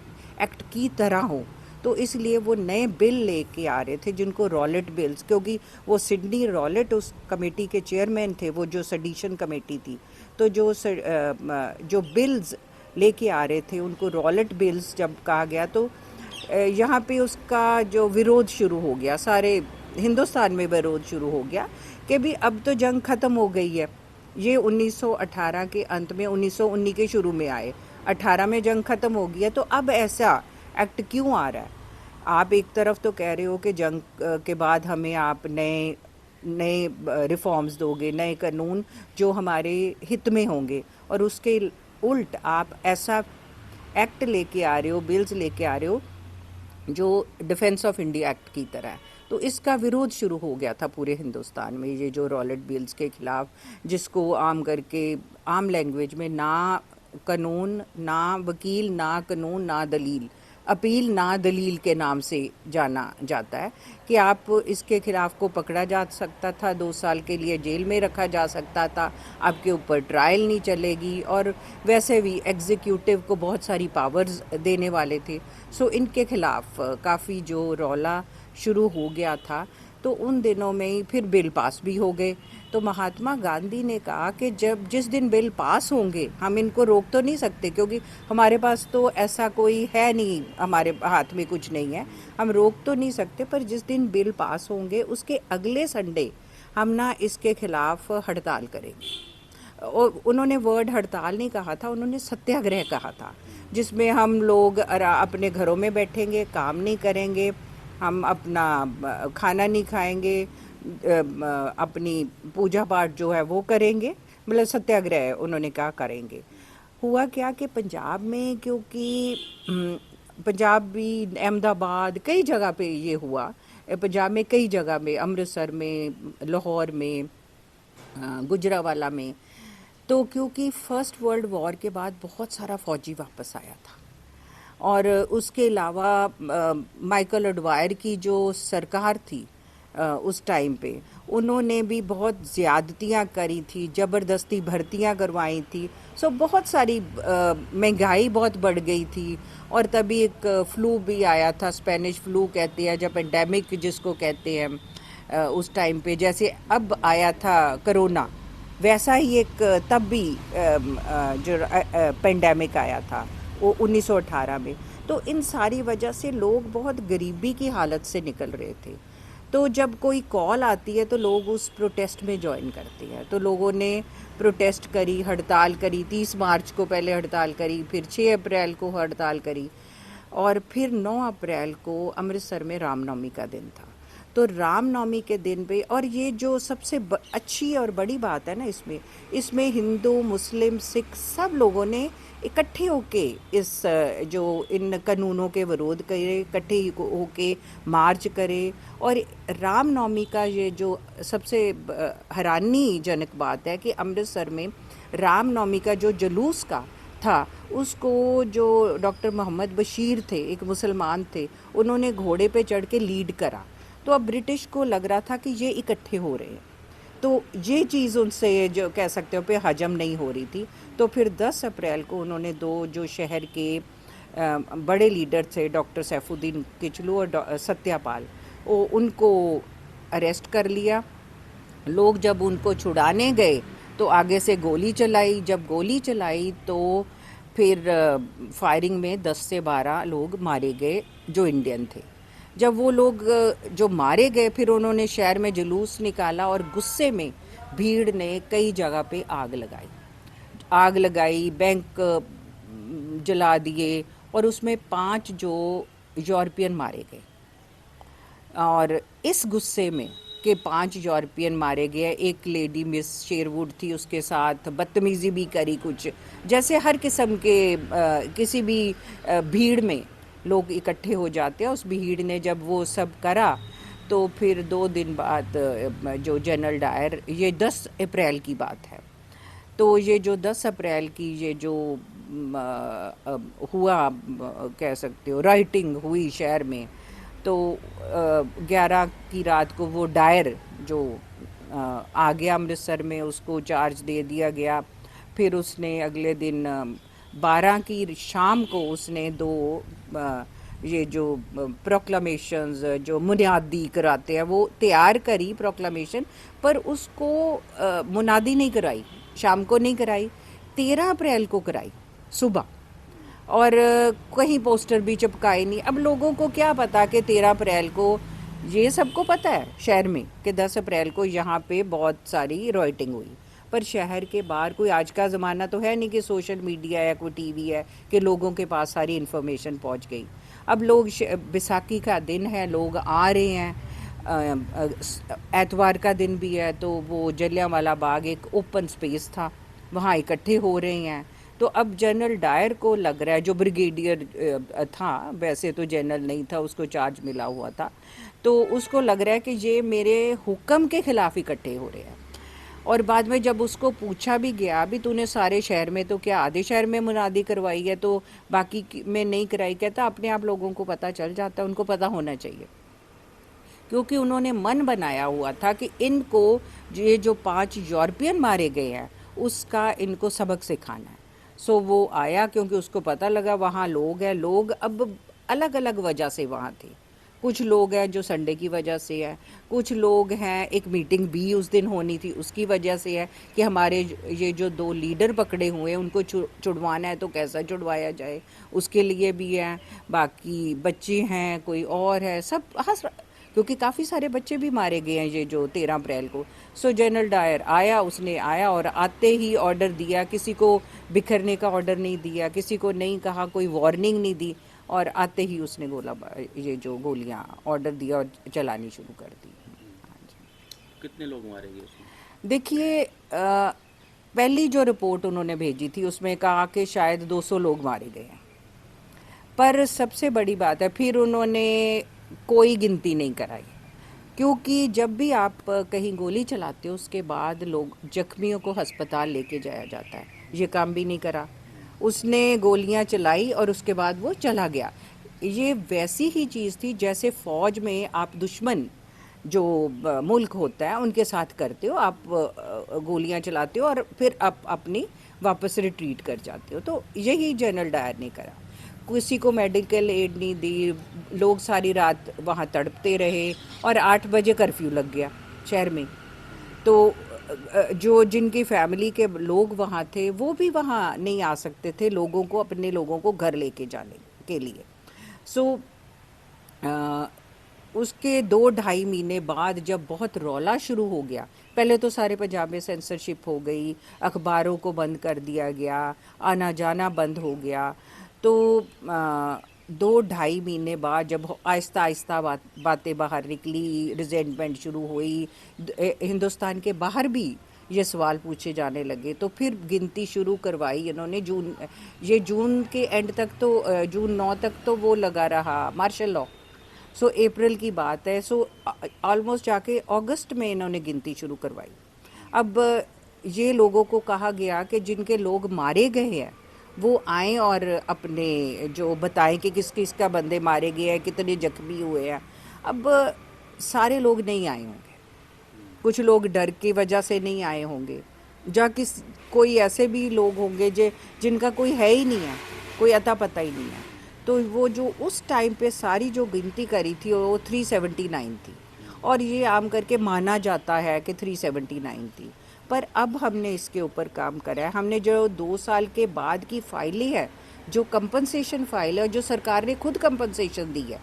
एक्ट की तरह हो। तो इसलिए वो नए बिल लेके आ रहे थे जिनको रॉलेट बिल्स, क्योंकि वो सिडनी रॉलेट उस कमेटी के चेयरमैन थे, वो जो सेडिशन कमेटी थी। तो जो बिल्स लेके आ रहे थे उनको रॉलेट बिल्स जब कहा गया, तो यहाँ पे उसका जो विरोध शुरू हो गया, सारे हिंदुस्तान में विरोध शुरू हो गया कि भी अब तो जंग ख़त्म हो गई है। ये 1918 के अंत में, 1919 के शुरू में आए, 18 में जंग ख़त्म हो गई है, तो अब ऐसा एक्ट क्यों आ रहा है। आप एक तरफ तो कह रहे हो कि जंग के बाद हमें आप नए नए रिफॉर्म्स दोगे, नए कानून जो हमारे हित में होंगे, और उसके उल्ट आप ऐसा एक्ट लेके आ रहे हो, बिल्स लेके आ रहे हो जो डिफेंस ऑफ इंडिया एक्ट की तरह है। तो इसका विरोध शुरू हो गया था पूरे हिंदुस्तान में, ये जो रॉलेट बिल्स के खिलाफ, जिसको आम करके आम लैंग्वेज में ना कानून ना वकील ना कानून ना दलील, अपील ना दलील के नाम से जाना जाता है, कि आप इसके खिलाफ को पकड़ा जा सकता था, 2 साल के लिए जेल में रखा जा सकता था, आपके ऊपर ट्रायल नहीं चलेगी, और वैसे भी एग्जीक्यूटिव को बहुत सारी पावर्स देने वाले थे। सो इनके खिलाफ काफ़ी जो रौला शुरू हो गया था, तो उन दिनों में ही फिर बिल पास भी हो गए। तो महात्मा गांधी ने कहा कि जिस दिन बिल पास होंगे हम इनको रोक तो नहीं सकते, क्योंकि हमारे पास तो ऐसा कोई है नहीं, हमारे हाथ में कुछ नहीं है, हम रोक तो नहीं सकते, पर जिस दिन बिल पास होंगे उसके अगले संडे हम ना इसके खिलाफ हड़ताल करेंगे। और उन्होंने वर्ड हड़ताल नहीं कहा था, उन्होंने सत्याग्रह कहा था, जिसमें हम लोग अपने घरों में बैठेंगे, काम नहीं करेंगे, हम अपना खाना नहीं खाएंगे, अपनी पूजा पाठ जो है वो करेंगे, मतलब सत्याग्रह उन्होंने कहा करेंगे। हुआ क्या कि पंजाब में, क्योंकि पंजाब भी, अहमदाबाद, कई जगह पे ये हुआ, पंजाब में कई जगह में, अमृतसर में, लाहौर में, गुजरावाला में, तो क्योंकि फर्स्ट वर्ल्ड वॉर के बाद बहुत सारा फौजी वापस आया था, और उसके अलावा माइकल एडवायर की जो सरकार थी उस टाइम पे, उन्होंने भी बहुत ज़्यादतियाँ करी थी, ज़बरदस्ती भर्तियाँ करवाई थी। सो बहुत सारी महंगाई बहुत बढ़ गई थी, और तभी एक फ्लू भी आया था, स्पेनिश फ्लू कहते हैं, जब पेंडेमिक जिसको कहते हैं, उस टाइम पे जैसे अब आया था कोरोना, वैसा ही एक तब भी जो पेंडेमिक आया था वो 1918 में। तो इन सारी वजह से लोग बहुत गरीबी की हालत से निकल रहे थे। तो जब कोई कॉल आती है तो लोग उस प्रोटेस्ट में ज्वाइन करते हैं। तो लोगों ने प्रोटेस्ट करी, हड़ताल करी, 30 मार्च को पहले हड़ताल करी, फिर 6 अप्रैल को हड़ताल करी, और फिर 9 अप्रैल को अमृतसर में रामनवमी का दिन था। तो रामनवमी के दिन पे, और ये जो सबसे अच्छी और बड़ी बात है ना इसमें हिंदू, मुस्लिम, सिख सब लोगों ने इकट्ठे होके इस जो इन कानूनों के विरोध करे, इकट्ठे होके मार्च करे। और रामनवमी का ये जो सबसे हैरानीजनक बात है कि अमृतसर में रामनवमी का जो जुलूस का था, उसको जो डॉक्टर मोहम्मद बशीर थे, एक मुसलमान थे, उन्होंने घोड़े पे चढ़ के लीड करा। तो अब ब्रिटिश को लग रहा था कि ये इकट्ठे हो रहे हैं, तो ये चीज़ उनसे जो कह सकते हो पे हजम नहीं हो रही थी। तो फिर 10 अप्रैल को उन्होंने 2 जो शहर के बड़े लीडर थे, डॉक्टर सैफुद्दीन किचलू और सत्यापाल, उनको अरेस्ट कर लिया। लोग जब उनको छुड़ाने गए तो आगे से गोली चलाई, जब गोली चलाई तो फिर फायरिंग में 10 से 12 लोग मारे गए जो इंडियन थे। जब वो लोग जो मारे गए, फिर उन्होंने शहर में जुलूस निकाला, और गुस्से में भीड़ ने कई जगह पे आग लगाई, बैंक जला दिए, और उसमें 5 जो यूरोपियन मारे गए। और इस गुस्से में कि 5 यूरोपियन मारे गए, एक लेडी मिस शेरवुड थी, उसके साथ बदतमीजी भी करी कुछ, जैसे हर किस्म के किसी भी भीड़ में लोग इकट्ठे हो जाते हैं। उस भीड़ ने जब वो सब करा तो फिर 2 दिन बाद जो जनरल डायर, ये 10 अप्रैल की बात है, तो ये जो 10 अप्रैल की ये जो हुआ, कह सकते हो राइटिंग हुई शहर में, तो 11 की रात को वो डायर जो आ गया अमृतसर में, उसको चार्ज दे दिया गया। फिर उसने अगले दिन 12 की शाम को उसने 2 ये जो प्रोक्लामेशंस जो मुनादी कराते हैं वो तैयार करी प्रोक्लामेशन, पर उसको मुनादी नहीं कराई, शाम को नहीं कराई, 13 अप्रैल को कराई सुबह, और कहीं पोस्टर भी चिपकाए नहीं। अब लोगों को क्या पता कि 13 अप्रैल को, ये सबको पता है शहर में कि 10 अप्रैल को यहाँ पे बहुत सारी राइटिंग हुई, पर शहर के बाहर कोई, आज का ज़माना तो है नहीं कि सोशल मीडिया है, कोई टीवी है कि लोगों के पास सारी इन्फॉर्मेशन पहुँच गई। अब लोग बैसाखी का दिन है, लोग आ रहे हैं, एतवार का दिन भी है, तो वो जलियांवाला बाग एक ओपन स्पेस था, वहाँ इकट्ठे हो रहे हैं। तो अब जनरल डायर को लग रहा है, जो ब्रिगेडियर था, वैसे तो जनरल नहीं था, उसको चार्ज मिला हुआ था, तो उसको लग रहा है कि ये मेरे हुक्म के खिलाफ इकट्ठे हो रहे हैं। और बाद में जब उसको पूछा भी गया, अभी तूने सारे शहर में तो क्या आधे शहर में मुनादी करवाई है, तो बाकी में नहीं कराई? कहता अपने आप लोगों को पता चल जाता है, उनको पता होना चाहिए, क्योंकि उन्होंने मन बनाया हुआ था कि इनको ये जो 5 यूरोपियन मारे गए हैं उसका इनको सबक सिखाना है। सो वो आया, क्योंकि उसको पता लगा वहाँ लोग हैं, लोग अब अलग अलग वजह से वहाँ थे। कुछ लोग हैं जो संडे की वजह से है, कुछ लोग हैं, एक मीटिंग भी उस दिन होनी थी उसकी वजह से है कि हमारे ये जो 2 लीडर पकड़े हुए हैं उनको छुड़वाना है, तो कैसा छुड़वाया जाए, उसके लिए भी है। बाकी बच्चे हैं, कोई और है, सब हंस, क्योंकि काफ़ी सारे बच्चे भी मारे गए हैं ये जो 13 अप्रैल को। सो जनरल डायर आया, उसने आया और आते ही ऑर्डर दिया, किसी को बिखरने का ऑर्डर नहीं दिया, किसी को नहीं कहा, कोई वार्निंग नहीं दी, और आते ही उसने ये जो गोलियां ऑर्डर दिया और चलानी शुरू कर दी।
कितने लोग मारे गए उसमें?
देखिए, पहली जो रिपोर्ट उन्होंने भेजी थी उसमें कहा कि शायद 200 लोग मारे गए हैं, पर सबसे बड़ी बात है फिर उन्होंने कोई गिनती नहीं कराई, क्योंकि जब भी आप कहीं गोली चलाते हो उसके बाद लोग जख्मियों को अस्पताल लेके जाया जाता है, ये काम भी नहीं करा। उसने गोलियां चलाई और उसके बाद वो चला गया। ये वैसी ही चीज़ थी जैसे फ़ौज में आप दुश्मन जो मुल्क होता है उनके साथ करते हो, आप गोलियां चलाते हो और फिर आप अपनी वापस रिट्रीट कर जाते हो। तो यही जनरल डायर ने करा, किसी को मेडिकल एड नहीं दी, लोग सारी रात वहाँ तड़पते रहे और 8 बजे कर्फ्यू लग गया शहर में। तो जो जिनकी फैमिली के लोग वहाँ थे वो भी वहाँ नहीं आ सकते थे, लोगों को, अपने लोगों को घर लेके जाने के लिए। सो उसके 2-2.5 महीने बाद जब बहुत रौला शुरू हो गया, पहले तो सारे पंजाब में सेंसरशिप हो गई, अखबारों को बंद कर दिया गया, आना जाना बंद हो गया। तो 2-2.5 महीने बाद जब आहिस्ता आहिस्ता बातें बाहर निकली, रिजेंटमेंट शुरू हुई, हिंदुस्तान के बाहर भी ये सवाल पूछे जाने लगे, तो फिर गिनती शुरू करवाई इन्होंने। जून के एंड तक तो, जून 9 तक तो वो लगा रहा मार्शल लॉ। सो अप्रैल की बात है, सो ऑलमोस्ट जाके अगस्त में इन्होंने गिनती शुरू करवाई। अब ये लोगों को कहा गया कि जिनके लोग मारे गए हैं वो आएँ और अपने जो बताएं कि किस किस का बंदे मारे गए हैं, कितने जख्मी हुए हैं। अब सारे लोग नहीं आए होंगे, कुछ लोग डर की वजह से नहीं आए होंगे, कोई ऐसे भी लोग होंगे जिनका कोई है ही नहीं है, कोई अता पता ही नहीं है। तो वो जो उस टाइम पे सारी जो गिनती करी थी वो 379 थी, और ये आम करके माना जाता है कि 379 थी। पर अब हमने इसके ऊपर काम करा है, हमने जो 2 साल के बाद की फाइलें है, जो कंपनसेशन फाइल है, जो सरकार ने खुद कंपनसेशन दी है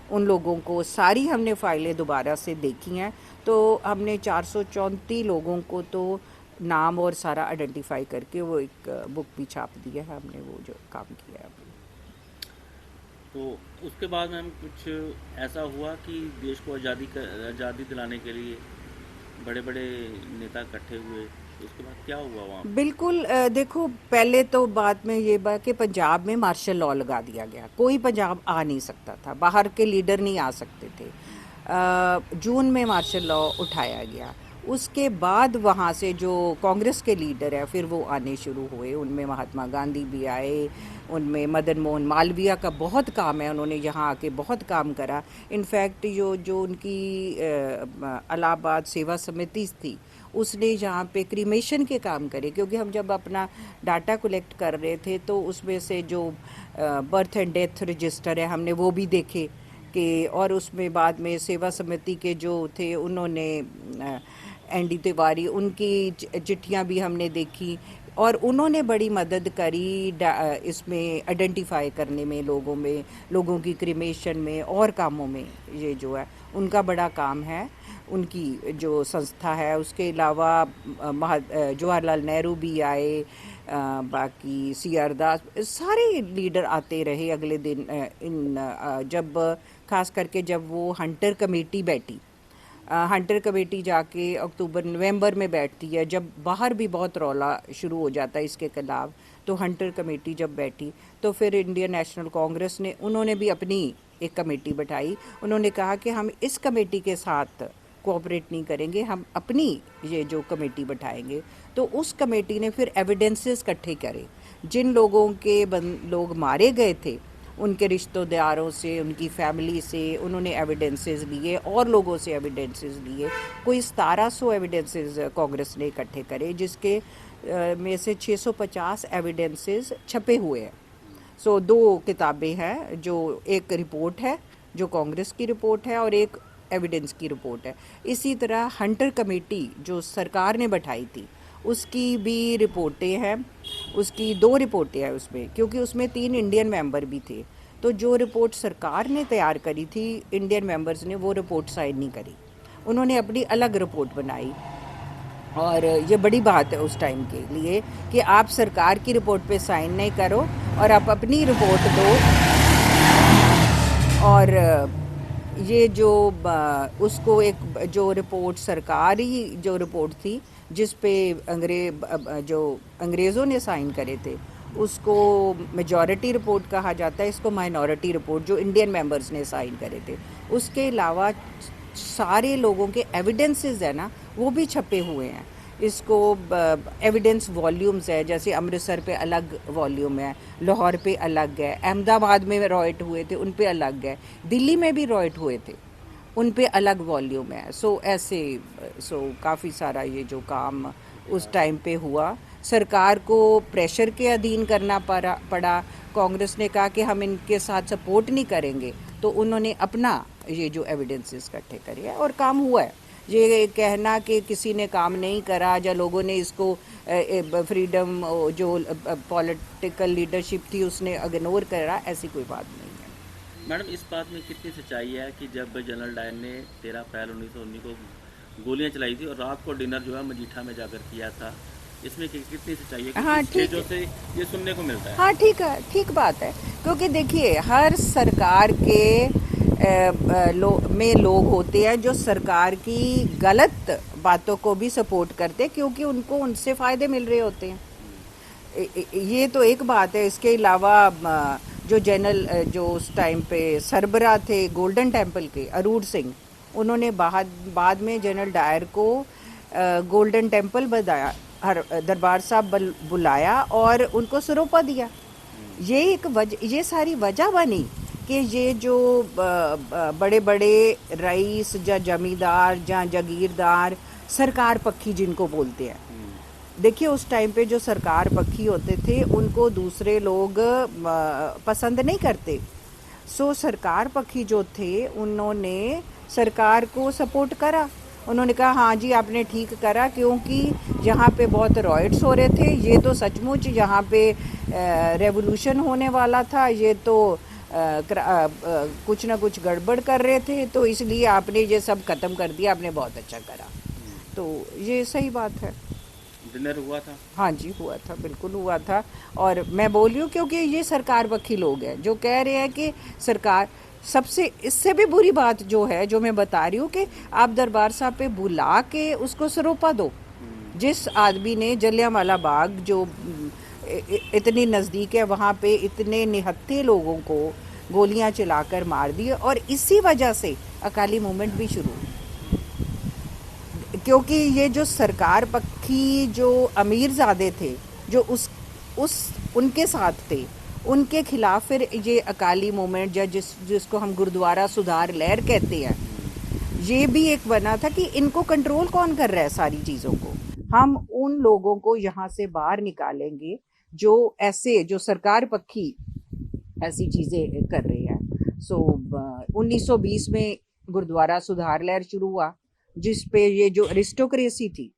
उन लोगों को, सारी हमने फाइलें दोबारा से देखी हैं। तो हमने 434 लोगों को तो नाम और सारा आइडेंटिफाई करके वो एक बुक भी छाप दी है हमने, वो जो काम किया है।
तो उसके बाद मैम कुछ ऐसा हुआ कि देश को आज़ादी दिलाने के लिए बड़े बड़े नेता इकट्ठे हुए, उसके बाद क्या हुआ वहाँ?
बिल्कुल, देखो पहले तो बात में ये बात कि पंजाब में मार्शल लॉ लगा दिया गया, कोई पंजाब आ नहीं सकता था, बाहर के लीडर नहीं आ सकते थे। जून में मार्शल लॉ उठाया गया, उसके बाद वहाँ से जो कांग्रेस के लीडर है फिर वो आने शुरू हुए, उनमें महात्मा गांधी भी आए, उनमें मदन मोहन मालवीय का बहुत काम है, उन्होंने यहाँ आके बहुत काम करा। इनफैक्ट जो उनकी इलाहाबाद सेवा समिति थी उसने यहाँ पे क्रीमेशन के काम करे, क्योंकि हम जब अपना डाटा कलेक्ट कर रहे थे तो उसमें से जो बर्थ एंड डेथ रजिस्टर है हमने वो भी देखे कि, और उसमें बाद में सेवा समिति के जो थे उन्होंने एनडी तिवारी, उनकी चिट्ठियाँ भी हमने देखी और उन्होंने बड़ी मदद करी इसमें आइडेंटिफाई करने में, लोगों की क्रीमेशन में और कामों में। ये जो है उनका बड़ा काम है, उनकी जो संस्था है। उसके अलावा जवाहरलाल नेहरू भी आए, बाकी सी आर दास, सारे लीडर आते रहे अगले दिन। जब खास करके जब वो हंटर कमेटी बैठी, हंटर कमेटी जाके अक्टूबर नवंबर में बैठती है, जब बाहर भी बहुत रौला शुरू हो जाता है इसके खिलाफ, तो हंटर कमेटी जब बैठी तो फिर इंडियन नेशनल कांग्रेस ने, उन्होंने भी अपनी एक कमेटी बैठाई। उन्होंने कहा कि हम इस कमेटी के साथ कोऑपरेट नहीं करेंगे, हम अपनी ये जो कमेटी बैठाएंगे। तो उस कमेटी ने फिर एविडेंसेस इकट्ठे करे, जिन लोगों के लोग मारे गए थे उनके रिश्तेदारों से, उनकी फैमिली से उन्होंने एविडेंसेस लिए और लोगों से एविडेंसेस लिए। कोई 1700 एविडेंसेस कांग्रेस ने इकट्ठे करे, जिसके में से 650 एविडेंसेस छपे हुए हैं। सो 2 किताबें हैं, जो एक रिपोर्ट है जो कांग्रेस की रिपोर्ट है और एक एविडेंस की रिपोर्ट है। इसी तरह हंटर कमेटी जो सरकार ने बैठाई थी उसकी भी रिपोर्टें हैं, उसकी 2 रिपोर्टें हैं उसमें, क्योंकि उसमें 3 इंडियन मेंबर भी थे। तो जो रिपोर्ट सरकार ने तैयार करी थी, इंडियन मेंबर्स ने वो रिपोर्ट साइन नहीं करी, उन्होंने अपनी अलग रिपोर्ट बनाई। और ये बड़ी बात है उस टाइम के लिए कि आप सरकार की रिपोर्ट पे साइन नहीं करो और आप अपनी रिपोर्ट दो। और ये जो उसको एक जो रिपोर्ट, सरकारी जो रिपोर्ट थी जिस पे जो अंग्रेज़ों ने साइन करे थे, उसको मेजॉरिटी रिपोर्ट कहा जाता है, इसको माइनॉरिटी रिपोर्ट जो इंडियन मेंबर्स ने साइन करे थे। उसके अलावा सारे लोगों के एविडेंसेस है ना, वो भी छपे हुए हैं। इसको एविडेंस वॉल्यूम्स है, जैसे अमृतसर पे अलग वॉल्यूम है, लाहौर पे अलग है, अहमदाबाद में रॉयट हुए थे उन पे अलग है, दिल्ली में भी रॉयट हुए थे उन पे अलग वॉल्यूम है। सो काफ़ी सारा ये जो काम उस टाइम पे हुआ, सरकार को प्रेशर के अधीन करना पड़ा। कांग्रेस ने कहा कि हम इनके साथ सपोर्ट नहीं करेंगे, तो उन्होंने अपना ये जो एविडेंसेस इकट्ठे करे और काम हुआ है। ये कहना कि किसी ने काम नहीं करा या लोगों ने इसको फ्रीडम जो पॉलिटिकल लीडरशिप थी उसने इग्नोर करा, ऐसी कोई बात नहीं है।
मैडम, इस बात में कितनी सच्चाई है कि जब जनरल डायर ने 13 अप्रैल 1919 को गोलियां चलाई थी और रात को डिनर जो है मजीठा में जाकर किया था, इसमें कितनी सच्चाई है?
हाँ, ठीक
चीज़ों से ये सुनने को मिलता है।
हाँ ठीक है, ठीक बात है, क्योंकि देखिए हर सरकार के में लोग होते हैं जो सरकार की गलत बातों को भी सपोर्ट करते हैं, क्योंकि उनको उनसे फ़ायदे मिल रहे होते हैं। ये तो एक बात है। इसके अलावा जो जनरल जो उस टाइम पे सरबराह थे गोल्डन टेम्पल के, अरूर सिंह, उन्होंने बाद में जनरल डायर को गोल्डन टेम्पल बताया, दरबार साहब बुलाया और उनको सरोपा दिया। ये सारी वजह बनी कि ये जो बड़े बड़े रईस या जमींदार या जागीरदार सरकार पक्षी जिनको बोलते हैं, देखिए उस टाइम पे जो सरकार पक्षी होते थे उनको दूसरे लोग पसंद नहीं करते। सो सरकार पक्षी जो थे उन्होंने सरकार को सपोर्ट करा। उन्होंने कहा हाँ जी आपने ठीक करा, क्योंकि यहाँ पे बहुत रॉयट्स हो रहे थे, ये तो सचमुच यहाँ पे रेवोल्यूशन होने वाला था, ये तो कुछ ना कुछ गड़बड़ कर रहे थे, तो इसलिए आपने ये सब ख़त्म कर दिया, आपने बहुत अच्छा करा। तो ये सही बात है।
डिनर हुआ था?
हाँ जी हुआ था, बिल्कुल हुआ था। और मैं बोल रही हूँ क्योंकि ये सरकार पक्षी लोग हैं जो कह रहे हैं कि सरकार, सबसे इससे भी बुरी बात जो है जो मैं बता रही हूँ कि आप दरबार साहब पे बुला के उसको सरोपा दो। जिस आदमी ने जलियांवाला बाग जो इतनी नज़दीक है वहाँ पे इतने निहत्थे लोगों को गोलियां चलाकर मार दी, और इसी वजह से अकाली मूवमेंट भी शुरू हुई, क्योंकि ये जो सरकार पक्षी जो अमीरजादे थे जो उनके साथ थे, उनके खिलाफ फिर ये अकाली मूवमेंट या जिसको हम गुरुद्वारा सुधार लहर कहते हैं, ये भी एक बना था कि इनको कंट्रोल कौन कर रहा है सारी चीज़ों को। हम उन लोगों को यहाँ से बाहर निकालेंगे जो ऐसे जो सरकार पक्षी ऐसी चीज़ें कर रहे हैं। सो 1920 में गुरुद्वारा सुधार लहर शुरू हुआ, जिस पे ये जो अरिस्टोक्रेसी थी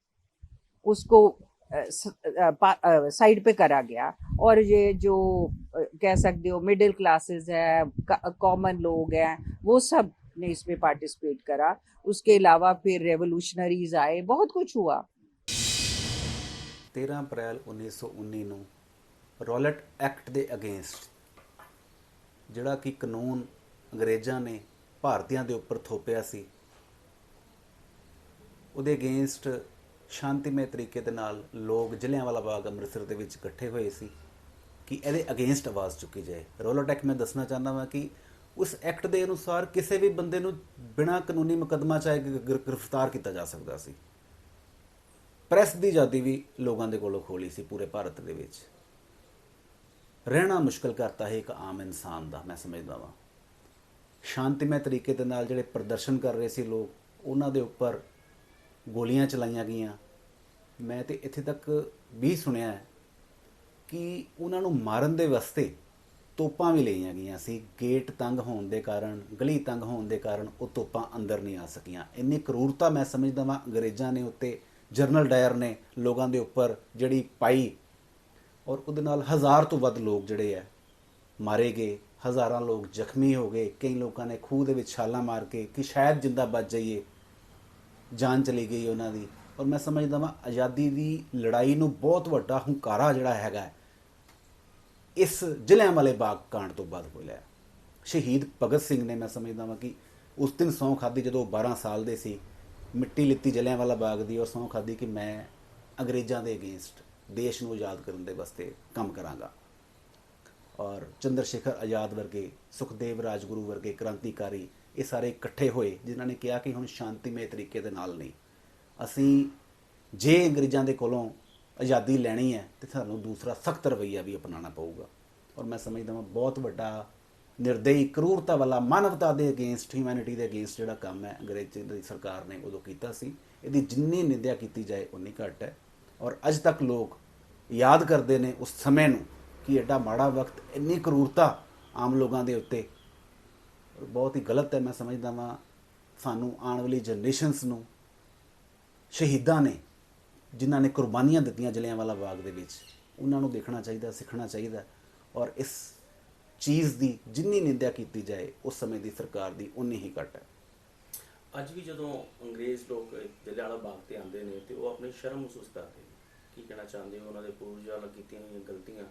उसको साइड पे करा गया, और ये जो कह सकते हो मिडिल क्लासेस है, कॉमन लोग हैं, वो सब ने इसमें पार्टिसिपेट करा। उसके अलावा फिर रेवोल्यूशनरीज आए, बहुत कुछ हुआ।
13 ਅਪ੍ਰੈਲ 1919 ਨੂੰ ਰੌਲਟ ਐਕਟ ਦੇ ਅਗੇਂਸਟ ਜਿਹੜਾ ਕਿ ਕਾਨੂੰਨ ਅੰਗਰੇਜ਼ਾਂ ਨੇ ਭਾਰਤੀਆਂ ਦੇ ਉੱਪਰ ਥੋਪਿਆ ਸੀ, ਉਹਦੇ ਅਗੇਂਸਟ ਸ਼ਾਂਤੀਮਈ ਤਰੀਕੇ ਦੇ ਨਾਲ ਲੋਕ ਜਲਿਆਂਵਾਲਾ ਬਾਗ ਅੰਮ੍ਰਿਤਸਰ ਦੇ ਵਿੱਚ ਇਕੱਠੇ ਹੋਏ ਸੀ ਕਿ ਇਹਦੇ ਅਗੇਂਸਟ ਆਵਾਜ਼ ਚੁੱਕੀ ਜਾਏ। ਰੌਲਟ ਐਕਟ ਮੈਂ ਦੱਸਣਾ ਚਾਹੁੰਦਾ ਹਾਂ ਕਿ ਉਸ ਐਕਟ ਦੇ ਅਨੁਸਾਰ ਕਿਸੇ ਵੀ ਬੰਦੇ ਨੂੰ ਬਿਨਾਂ ਕਾਨੂੰਨੀ ਮੁਕੱਦਮਾ ਚਾਹੇ ਗ੍ਰਿਫਤਾਰ ਕੀਤਾ ਜਾ ਸਕਦਾ ਸੀ। ਪ੍ਰੈਸ ਦੀ ਆਜ਼ਾਦੀ ਵੀ ਲੋਕਾਂ ਦੇ ਕੋਲੋਂ ਖੋਲੀ ਸੀ ਪੂਰੇ ਭਾਰਤ ਦੇ ਵਿੱਚ। ਰਹਿਣਾ ਮੁਸ਼ਕਲ ਕਰਤਾ ਹੈ ਇੱਕ ਆਮ ਇਨਸਾਨ ਦਾ, ਮੈਂ ਸਮਝਦਾ ਵਾਂ। ਸ਼ਾਂਤੀਮਈ ਤਰੀਕੇ ਦੇ ਨਾਲ ਜਿਹੜੇ ਪ੍ਰਦਰਸ਼ਨ ਕਰ ਰਹੇ ਸੀ ਲੋਕ, ਉਹਨਾਂ ਦੇ ਉੱਪਰ ਗੋਲੀਆਂ ਚਲਾਈਆਂ ਗਈਆਂ। ਮੈਂ ਤੇ ਇੱਥੇ ਤੱਕ ਵੀ ਸੁਣਿਆ ਹੈ ਕਿ ਉਹਨਾਂ ਨੂੰ ਮਾਰਨ ਦੇ ਵਾਸਤੇ ਤੋਪਾਂ ਵੀ ਲਈਆਂ ਗਈਆਂ ਸੀ। ਗੇਟ ਤੰਗ ਹੋਣ ਦੇ ਕਾਰਨ, ਗਲੀ ਤੰਗ ਹੋਣ ਦੇ ਕਾਰਨ ਉਹ ਤੋਪਾਂ ਅੰਦਰ ਨਹੀਂ ਆ ਸਕੀਆਂ। ਇੰਨੀ ਕਰੂਰਤਾ ਮੈਂ ਸਮਝਦਾ ਵਾਂ ਅੰਗਰੇਜ਼ਾਂ ਨੇ ਉੱਤੇ, ਜਨਰਲ ਡਾਇਰ ਨੇ ਲੋਕਾਂ ਦੇ ਉੱਪਰ ਜਿਹੜੀ ਪਾਈ, ਔਰ ਉਹਦੇ ਨਾਲ 1000 ਤੋਂ ਵੱਧ ਲੋਕ ਜਿਹੜੇ ਹੈ ਮਾਰੇ ਗਏ, ਹਜ਼ਾਰਾਂ ਲੋਕ ਜ਼ਖਮੀ ਹੋ ਗਏ। ਕਈ ਲੋਕਾਂ ਨੇ ਖੂਹ ਦੇ ਵਿੱਚ ਛਾਲਾਂ ਮਾਰ ਕੇ ਕਿ ਸ਼ਾਇਦ ਜਿੰਦਾ ਬਚ ਜਾਈਏ, ਜਾਨ ਚਲੀ ਗਈ ਉਹਨਾਂ ਦੀ। ਔਰ ਮੈਂ ਸਮਝਦਾ ਵਾਂ ਆਜ਼ਾਦੀ ਦੀ ਲੜਾਈ ਨੂੰ ਬਹੁਤ ਵੱਡਾ ਹੁੰਕਾਰਾ ਜਿਹੜਾ ਹੈਗਾ ਇਸ ਜਲਿਆਂਵਾਲੇ ਬਾਗ ਕਾਂਡ ਤੋਂ ਬਾਅਦ ਹੋਇਆ। ਸ਼ਹੀਦ ਭਗਤ ਸਿੰਘ ਨੇ, ਮੈਂ ਸਮਝਦਾ ਵਾਂ ਕਿ ਉਸ ਦਿਨ ਸਹੁੰ ਖਾਧੀ ਜਦੋਂ 12 ਸਾਲ ਦੇ ਸੀ, ਮਿੱਟੀ ਲਿੱਤੀ ਜਲਿਆਂਵਾਲਾ ਬਾਗ ਦੀ ਔਰ ਸਹੁੰ ਖਾਧੀ ਕਿ ਮੈਂ ਅੰਗਰੇਜ਼ਾਂ ਦੇ ਅਗੇਂਸਟ ਦੇਸ਼ ਨੂੰ ਆਜ਼ਾਦ ਕਰਨ ਦੇ ਵਾਸਤੇ ਕੰਮ ਕਰਾਂਗਾ। ਔਰ ਚੰਦਰ ਸ਼ੇਖਰ ਆਜ਼ਾਦ ਵਰਗੇ, ਸੁਖਦੇਵ ਰਾਜਗੁਰੂ ਵਰਗੇ ਕ੍ਰਾਂਤੀਕਾਰੀ, ਇਹ ਸਾਰੇ ਇਕੱਠੇ ਹੋਏ ਜਿਨ੍ਹਾਂ ਨੇ ਕਿਹਾ ਕਿ ਹੁਣ ਸ਼ਾਂਤੀਮਈ ਤਰੀਕੇ ਦੇ ਨਾਲ ਨਹੀਂ, ਅਸੀਂ ਜੇ ਅੰਗਰੇਜ਼ਾਂ ਦੇ ਕੋਲੋਂ ਆਜ਼ਾਦੀ ਲੈਣੀ ਹੈ ਤੇ ਸਾਨੂੰ ਦੂਸਰਾ ਸਖਤ ਰਵੱਈਆ ਵੀ ਅਪਣਾਉਣਾ ਪਊਗਾ। ਔਰ ਮੈਂ ਸਮਝਦਾ ਹਾਂ ਬਹੁਤ ਵੱਡਾ ਨਿਰਦਈ, ਕਰੂਰਤਾ ਵਾਲਾ, ਮਾਨਵਤਾ ਦੇ ਅਗੇਂਸਟ, ਹਿਊਮੈਨਿਟੀ ਦੇ ਅਗੇਂਸਟ ਜਿਹੜਾ ਕੰਮ ਹੈ ਅੰਗਰੇਜ਼ਾਂ ਦੀ ਸਰਕਾਰ ਨੇ ਉਦੋਂ ਕੀਤਾ ਸੀ। ਇਹਦੀ ਜਿੰਨੀ ਨਿੰਦਿਆ ਕੀਤੀ ਜਾਏ ਉਨੀ ਘੱਟ ਹੈ। ਔਰ ਅੱਜ ਤੱਕ ਲੋਕ ਯਾਦ ਕਰਦੇ ਨੇ ਉਸ ਸਮੇਂ ਨੂੰ ਕਿ ਐਡਾ ਮਾੜਾ ਵਕਤ, ਇੰਨੀ ਕਰੂਰਤਾ ਆਮ ਲੋਕਾਂ ਦੇ ਉੱਤੇ, ਬਹੁਤ ਹੀ ਗਲਤ ਹੈ। ਮੈਂ ਸਮਝਦਾ ਵਾਂ ਸਾਨੂੰ ਆਉਣ ਵਾਲੀ ਜਨਰੇਸ਼ਨਸ ਨੂੰ ਸ਼ਹੀਦਾਂ ਨੇ ਜਿਨ੍ਹਾਂ ਨੇ ਕੁਰਬਾਨੀਆਂ ਦਿੱਤੀਆਂ ਜਲਿਆਂਵਾਲਾ ਬਾਗ ਦੇ ਵਿੱਚ, ਉਹਨਾਂ ਨੂੰ ਦੇਖਣਾ ਚਾਹੀਦਾ, ਸਿੱਖਣਾ ਚਾਹੀਦਾ। ਔਰ ਇਸ ਚੀਜ਼ ਦੀ ਜਿੰਨੀ ਨਿੰਦਿਆ ਕੀਤੀ ਜਾਏ ਉਸ ਸਮੇਂ ਦੀ ਸਰਕਾਰ ਦੀ ਉਨੀ ਹੀ ਘੱਟ ਹੈ।
ਅੱਜ ਵੀ ਜਦੋਂ ਅੰਗਰੇਜ਼ ਲੋਕ ਜਲਿਆਂਵਾਲਾ ਬਾਗ ਤੇ ਆਉਂਦੇ ਨੇ ਤੇ ਉਹ ਆਪਣੀ ਸ਼ਰਮ ਮਹਿਸੂਸ ਕਰਦੇ ਨੇ। ਕੀ ਕਹਿਣਾ ਚਾਹੁੰਦੇ ਹੋ? ਉਹਨਾਂ ਦੇ ਪੂਰਵਜਾਂ ਨਾਲ ਕੀਤੀਆਂ ਹੋਈਆਂ ਗਲਤੀਆਂ,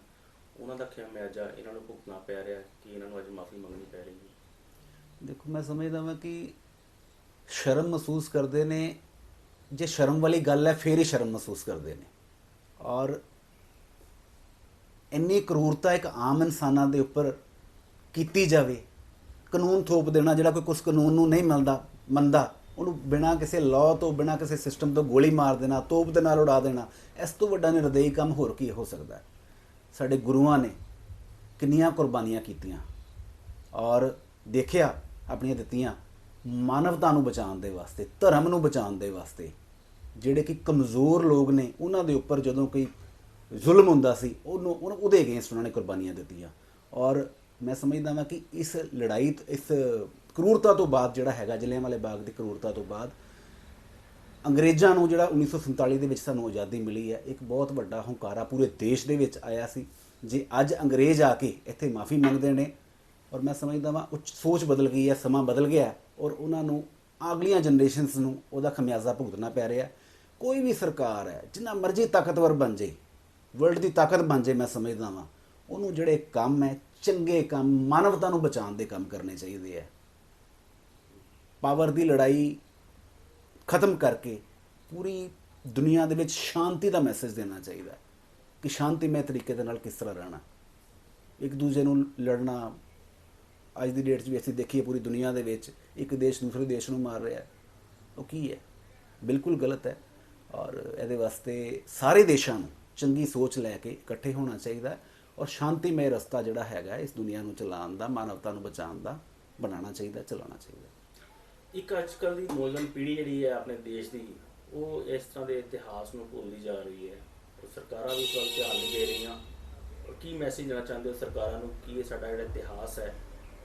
ਉਹਨਾਂ ਦਾ ਖਿਆਮਿਆਜਾ ਇਹਨਾਂ ਨੂੰ ਭੁਗਤਣਾ ਪੈ ਰਿਹਾ ਕਿ ਇਹਨਾਂ ਨੂੰ ਅੱਜ ਮਾਫੀ ਮੰਗਣੀ ਪੈ ਰਹੀ ਹੈ।
ਦੇਖੋ, ਮੈਂ ਸਮਝਦਾ ਵਾਂ ਕਿ ਸ਼ਰਮ ਮਹਿਸੂਸ ਕਰਦੇ ਨੇ। ਜੇ ਸ਼ਰਮ ਵਾਲੀ ਗੱਲ ਹੈ ਫਿਰ ਹੀ ਸ਼ਰਮ ਮਹਿਸੂਸ ਕਰਦੇ ਨੇ। ਔਰ ਇੰਨੀ ਕਰੂਰਤਾ ਇੱਕ ਆਮ ਇਨਸਾਨਾਂ ਦੇ ਉੱਪਰ ਕੀਤੀ ਜਾਵੇ, ਕਾਨੂੰਨ ਥੋਪ ਦੇਣਾ, ਜਿਹੜਾ ਕੋਈ ਕੁਛ ਕਾਨੂੰਨ ਨੂੰ ਨਹੀਂ ਮੰਨਦਾ ਉਹਨੂੰ ਬਿਨਾਂ ਕਿਸੇ ਲਾਅ ਤੋਂ, ਬਿਨਾਂ ਕਿਸੇ ਸਿਸਟਮ ਤੋਂ ਗੋਲੀ ਮਾਰ ਦੇਣਾ, ਤੋਪ ਦੇ ਨਾਲ ਉਡਾ ਦੇਣਾ, ਇਸ ਤੋਂ ਵੱਡਾ ਨਿਰਦਈ ਕੰਮ ਹੋਰ ਕੀ ਹੋ ਸਕਦਾ। ਸਾਡੇ ਗੁਰੂਆਂ ਨੇ ਕਿੰਨੀਆਂ ਕੁਰਬਾਨੀਆਂ ਕੀਤੀਆਂ ਔਰ ਦੇਖਿਆ ਆਪਣੀਆਂ ਦਿੱਤੀਆਂ ਮਾਨਵਤਾ ਨੂੰ ਬਚਾਉਣ ਦੇ ਵਾਸਤੇ, ਧਰਮ ਨੂੰ ਬਚਾਉਣ ਦੇ ਵਾਸਤੇ। ਜਿਹੜੇ ਕਿ ਕਮਜ਼ੋਰ ਲੋਕ ਨੇ ਉਹਨਾਂ ਦੇ ਉੱਪਰ ਜਦੋਂ ਕੋਈ ਜ਼ੁਲਮ ਹੁੰਦਾ ਸੀ ਉਹਦੇ ਅਗੇਂਸਟ ਉਹਨਾਂ ਨੇ ਕੁਰਬਾਨੀਆਂ ਦਿੱਤੀਆਂ। ਔਰ ਮੈਂ ਸਮਝਦਾ ਵਾਂ ਕਿ ਇਸ ਲੜਾਈ, ਇਸ ਕਰੂਰਤਾ ਤੋਂ ਬਾਅਦ ਜਿਹੜਾ ਹੈਗਾ, ਜਲਿਆਂਵਾਲੇ ਬਾਗ ਦੀ ਕਰੂਰਤਾ ਤੋਂ ਬਾਅਦ ਅੰਗਰੇਜ਼ਾਂ ਨੂੰ ਜਿਹੜਾ 1947 ਦੇ ਵਿੱਚ ਸਾਨੂੰ ਆਜ਼ਾਦੀ ਮਿਲੀ ਹੈ, ਇੱਕ ਬਹੁਤ ਵੱਡਾ ਹੁੰਕਾਰਾ ਪੂਰੇ ਦੇਸ਼ ਦੇ ਵਿੱਚ ਆਇਆ ਸੀ। ਜੇ ਅੱਜ ਅੰਗਰੇਜ਼ ਆ ਕੇ ਇੱਥੇ ਮਾਫੀ ਮੰਗਦੇ ਨੇ, ਔਰ ਮੈਂ ਸਮਝਦਾ ਵਾਂ ਉਹ ਸੋਚ ਬਦਲ ਗਈ ਹੈ, ਸਮਾਂ ਬਦਲ ਗਿਆ ਔਰ ਉਹਨਾਂ ਨੂੰ ਅਗਲੀਆਂ ਜਨਰੇਸ਼ਨਸ ਨੂੰ ਉਹਦਾ ਖਮਿਆਜ਼ਾ ਭੁਗਤਣਾ ਪੈ ਰਿਹਾ। ਕੋਈ ਵੀ ਸਰਕਾਰ ਹੈ, ਜਿੰਨਾ ਮਰਜ਼ੀ ਤਾਕਤਵਰ ਬਣ ਜੇ, ਵਰਲਡ ਦੀ ਤਾਕਤ ਬਣ ਜੇ, ਮੈਂ ਸਮਝਦਾ ਵਾਂ ਉਹਨੂੰ ਜਿਹੜੇ ਕੰਮ ਹੈ, ਚੰਗੇ ਕੰਮ, ਮਾਨਵਤਾ ਨੂੰ ਬਚਾਉਣ ਦੇ ਕੰਮ ਕਰਨੇ ਚਾਹੀਦੇ ਹੈ। ਪਾਵਰ ਦੀ ਲੜਾਈ ਖਤਮ ਕਰਕੇ ਪੂਰੀ ਦੁਨੀਆ ਦੇ ਵਿੱਚ ਸ਼ਾਂਤੀ ਦਾ ਮੈਸੇਜ ਦੇਣਾ ਚਾਹੀਦਾ ਕਿ ਸ਼ਾਂਤੀਮਈ ਤਰੀਕੇ ਦੇ ਨਾਲ ਕਿਸ ਤਰ੍ਹਾਂ ਰਹਿਣਾ। ਇੱਕ ਦੂਜੇ ਨੂੰ ਲੜਨਾ, ਅੱਜ ਦੀ ਡੇਟ 'ਚ ਵੀ ਅਸੀਂ ਦੇਖੀਏ ਪੂਰੀ ਦੁਨੀਆ ਦੇ ਵਿੱਚ ਇੱਕ ਦੇਸ਼ ਦੂਸਰੇ ਦੇਸ਼ ਨੂੰ ਮਾਰ ਰਿਹਾ, ਉਹ ਕੀ ਹੈ? ਬਿਲਕੁਲ ਗਲਤ ਹੈ। ਔਰ ਇਹਦੇ ਵਾਸਤੇ ਸਾਰੇ ਦੇਸ਼ਾਂ ਨੂੰ ਚੰਗੀ ਸੋਚ ਲੈ ਕੇ ਇਕੱਠੇ ਹੋਣਾ ਚਾਹੀਦਾ ਔਰ ਸ਼ਾਂਤੀਮਈ ਰਸਤਾ ਜਿਹੜਾ ਹੈਗਾ ਇਸ ਦੁਨੀਆ ਨੂੰ ਚਲਾਉਣ ਦਾ, ਮਾਨਵਤਾ ਨੂੰ ਬਚਾਉਣ ਦਾ ਬਣਾਉਣਾ ਚਾਹੀਦਾ, ਚਲਾਉਣਾ ਚਾਹੀਦਾ।
ਇੱਕ ਅੱਜ ਕੱਲ੍ਹ ਦੀ ਨੌਜਵਾਨ ਪੀੜ੍ਹੀ ਜਿਹੜੀ ਹੈ ਆਪਣੇ ਦੇਸ਼ ਦੀ, ਉਹ ਇਸ ਤਰ੍ਹਾਂ ਦੇ ਇਤਿਹਾਸ ਨੂੰ ਭੁੱਲਦੀ ਜਾ ਰਹੀ ਹੈ। ਸਰਕਾਰਾਂ ਵੀ ਇਸ ਵੱਲ ਧਿਆਨ ਨਹੀਂ ਦੇ ਰਹੀਆਂ। ਔਰ ਕੀ ਮੈਸੇਜ ਦੇਣਾ ਚਾਹੁੰਦੇ ਹੋ ਸਰਕਾਰਾਂ ਨੂੰ ਕਿ ਇਹ ਸਾਡਾ ਜਿਹੜਾ ਇਤਿਹਾਸ ਹੈ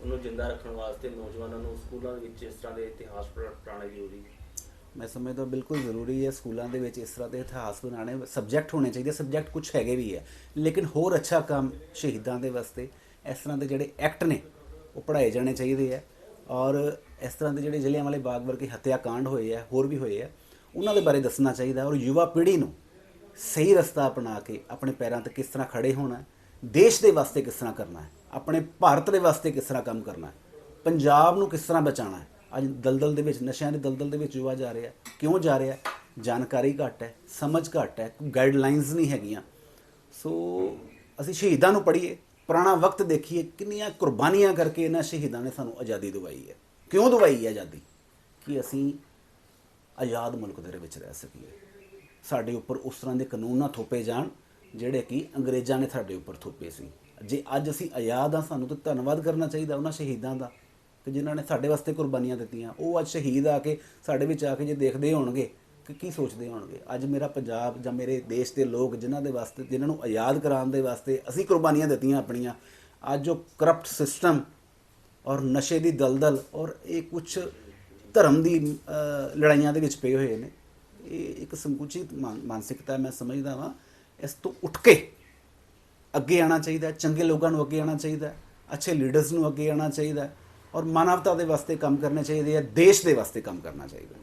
ਉਹਨੂੰ ਜ਼ਿੰਦਾ ਰੱਖਣ ਵਾਸਤੇ ਨੌਜਵਾਨਾਂ ਨੂੰ ਸਕੂਲਾਂ ਦੇ ਵਿੱਚ ਇਸ ਤਰ੍ਹਾਂ ਦੇ ਇਤਿਹਾਸ ਪੜ੍ਹਾਉਣਾ ਜ਼ਰੂਰੀ ਹੈ? ਮੈਂ
ਸਮਝਦਾ ਬਿਲਕੁਲ ਜ਼ਰੂਰੀ ਹੈ। ਸਕੂਲਾਂ ਦੇ ਵਿੱਚ ਇਸ ਤਰ੍ਹਾਂ ਦੇ ਇਤਿਹਾਸ ਬਣਾਉਣੇ, ਸਬਜੈਕਟ ਹੋਣੇ ਚਾਹੀਦੇ। ਸਬਜੈਕਟ ਕੁਛ ਹੈਗੇ ਵੀ ਹੈ, ਲੇਕਿਨ ਹੋਰ ਅੱਛਾ ਕੰਮ ਸ਼ਹੀਦਾਂ ਦੇ ਵਾਸਤੇ ਇਸ ਤਰ੍ਹਾਂ ਦੇ ਜਿਹੜੇ ਐਕਟ ਨੇ ਉਹ ਪੜ੍ਹਾਏ ਜਾਣੇ ਚਾਹੀਦੇ ਹੈ। ਔਰ ਇਸ ਤਰ੍ਹਾਂ ਦੇ ਜਿਹੜੇ ਜਲਿਆਂਵਾਲੇ ਬਾਗ ਵਰਗੇ ਹੱਤਿਆ ਕਾਂਡ ਹੋਏ ਹੈ, ਹੋਰ ਵੀ ਹੋਏ ਹੈ, ਉਹਨਾਂ ਦੇ ਬਾਰੇ ਦੱਸਣਾ ਚਾਹੀਦਾ। ਔਰ ਯੁਵਾ ਪੀੜ੍ਹੀ ਨੂੰ ਸਹੀ ਰਸਤਾ ਅਪਣਾ ਕੇ ਆਪਣੇ ਪੈਰਾਂ ਤੇ ਕਿਸ ਤਰ੍ਹਾਂ ਖੜੇ ਹੋਣਾ ਹੈ, ਦੇਸ਼ ਦੇ ਵਾਸਤੇ ਕਿਸ ਤਰ੍ਹਾਂ ਕਰਨਾ ਹੈ, ਆਪਣੇ ਭਾਰਤ ਦੇ ਵਾਸਤੇ ਕਿਸ ਤਰ੍ਹਾਂ ਕੰਮ ਕਰਨਾ ਹੈ, ਪੰਜਾਬ ਨੂੰ ਕਿਸ ਤਰ੍ਹਾਂ ਬਚਾਉਣਾ ਹੈ। ਅੱਜ ਦਲਦਲ ਦੇ ਵਿੱਚ, ਨਸ਼ਿਆਂ ਦੇ ਦਲਦਲ ਦੇ ਵਿੱਚ ਯੁਵਾ ਜਾ ਰਿਹਾ। ਕਿਉਂ ਜਾ ਰਿਹਾ? ਜਾਣਕਾਰੀ ਘੱਟ ਹੈ, ਸਮਝ ਘੱਟ ਹੈ, ਗਾਈਡਲਾਈਨਸ ਨਹੀਂ ਹੈਗੀਆਂ। ਸੋ ਅਸੀਂ ਸ਼ਹੀਦਾਂ ਨੂੰ ਪੜ੍ਹੀਏ, ਪੁਰਾਣਾ ਵਕਤ ਦੇਖੀਏ, ਕਿੰਨੀਆਂ ਕੁਰਬਾਨੀਆਂ ਕਰਕੇ ਇਹਨਾਂ ਸ਼ਹੀਦਾਂ ਨੇ ਸਾਨੂੰ ਆਜ਼ਾਦੀ ਦਿਵਾਈ ਹੈ। ਕਿਉਂ ਦਿਵਾਈ ਹੈ ਆਜ਼ਾਦੀ? ਕਿ ਅਸੀਂ ਆਜ਼ਾਦ ਮੁਲਕ ਦੇ ਵਿੱਚ ਰਹਿ ਸਕੀਏ। ਸਾਡੇ ਉੱਪਰ ਉਸ ਤਰ੍ਹਾਂ ਦੇ ਕਾਨੂੰਨ ਨਾ ਥੋਪੇ ਜਾਣ ਜਿਹੜੇ ਕਿ ਅੰਗਰੇਜ਼ਾਂ ਨੇ ਸਾਡੇ ਉੱਪਰ ਥੋਪੇ ਸੀ। ਜੇ ਅੱਜ ਅਸੀਂ ਆਜ਼ਾਦ ਹਾਂ, ਸਾਨੂੰ ਤਾਂ ਧੰਨਵਾਦ ਕਰਨਾ ਚਾਹੀਦਾ ਉਹਨਾਂ ਸ਼ਹੀਦਾਂ ਦਾ ਕਿ ਜਿਨ੍ਹਾਂ ਨੇ ਸਾਡੇ ਵਾਸਤੇ ਕੁਰਬਾਨੀਆਂ ਦਿੱਤੀਆਂ। ਉਹ ਅੱਜ ਸ਼ਹੀਦ ਆ ਕੇ ਸਾਡੇ ਵਿੱਚ ਆ ਕੇ ਜੇ ਦੇਖਦੇ ਹੋਣਗੇ ਕਿ ਕੀ ਸੋਚਦੇ ਹੋਣਗੇ। ਅੱਜ ਮੇਰਾ ਪੰਜਾਬ ਜਾਂ ਮੇਰੇ ਦੇਸ਼ ਦੇ ਲੋਕ ਜਿਨ੍ਹਾਂ ਦੇ ਵਾਸਤੇ, ਜਿਨ੍ਹਾਂ ਨੂੰ ਆਜ਼ਾਦ ਕਰਾਉਣ ਦੇ ਵਾਸਤੇ ਅਸੀਂ ਕੁਰਬਾਨੀਆਂ ਦਿੱਤੀਆਂ ਆਪਣੀਆਂ, ਅੱਜ ਉਹ ਕਰਪਟ ਸਿਸਟਮ ਔਰ ਨਸ਼ੇ ਦੀ ਦਲਦਲ ਔਰ ਇਹ ਕੁਛ ਧਰਮ ਦੀ ਲੜਾਈਆਂ ਦੇ ਵਿੱਚ ਪਏ ਹੋਏ ਨੇ। ਇਹ ਇੱਕ ਸੰਕੁਚਿਤ ਮਾਨਸਿਕਤਾ ਮੈਂ ਸਮਝਦਾ ਵਾਂ। ਇਸ ਤੋਂ ਉੱਠ ਕੇ ਅੱਗੇ ਆਉਣਾ ਚਾਹੀਦਾ, ਚੰਗੇ ਲੋਕਾਂ ਨੂੰ ਅੱਗੇ ਆਉਣਾ ਚਾਹੀਦਾ, ਅੱਛੇ ਲੀਡਰਸ ਨੂੰ ਅੱਗੇ ਆਉਣਾ ਚਾਹੀਦਾ ਔਰ ਮਾਨਵਤਾ ਦੇ ਵਾਸਤੇ ਕੰਮ ਕਰਨੇ ਚਾਹੀਦੇ ਆ, ਦੇਸ਼ ਦੇ ਵਾਸਤੇ ਕੰਮ ਕਰਨਾ ਚਾਹੀਦਾ।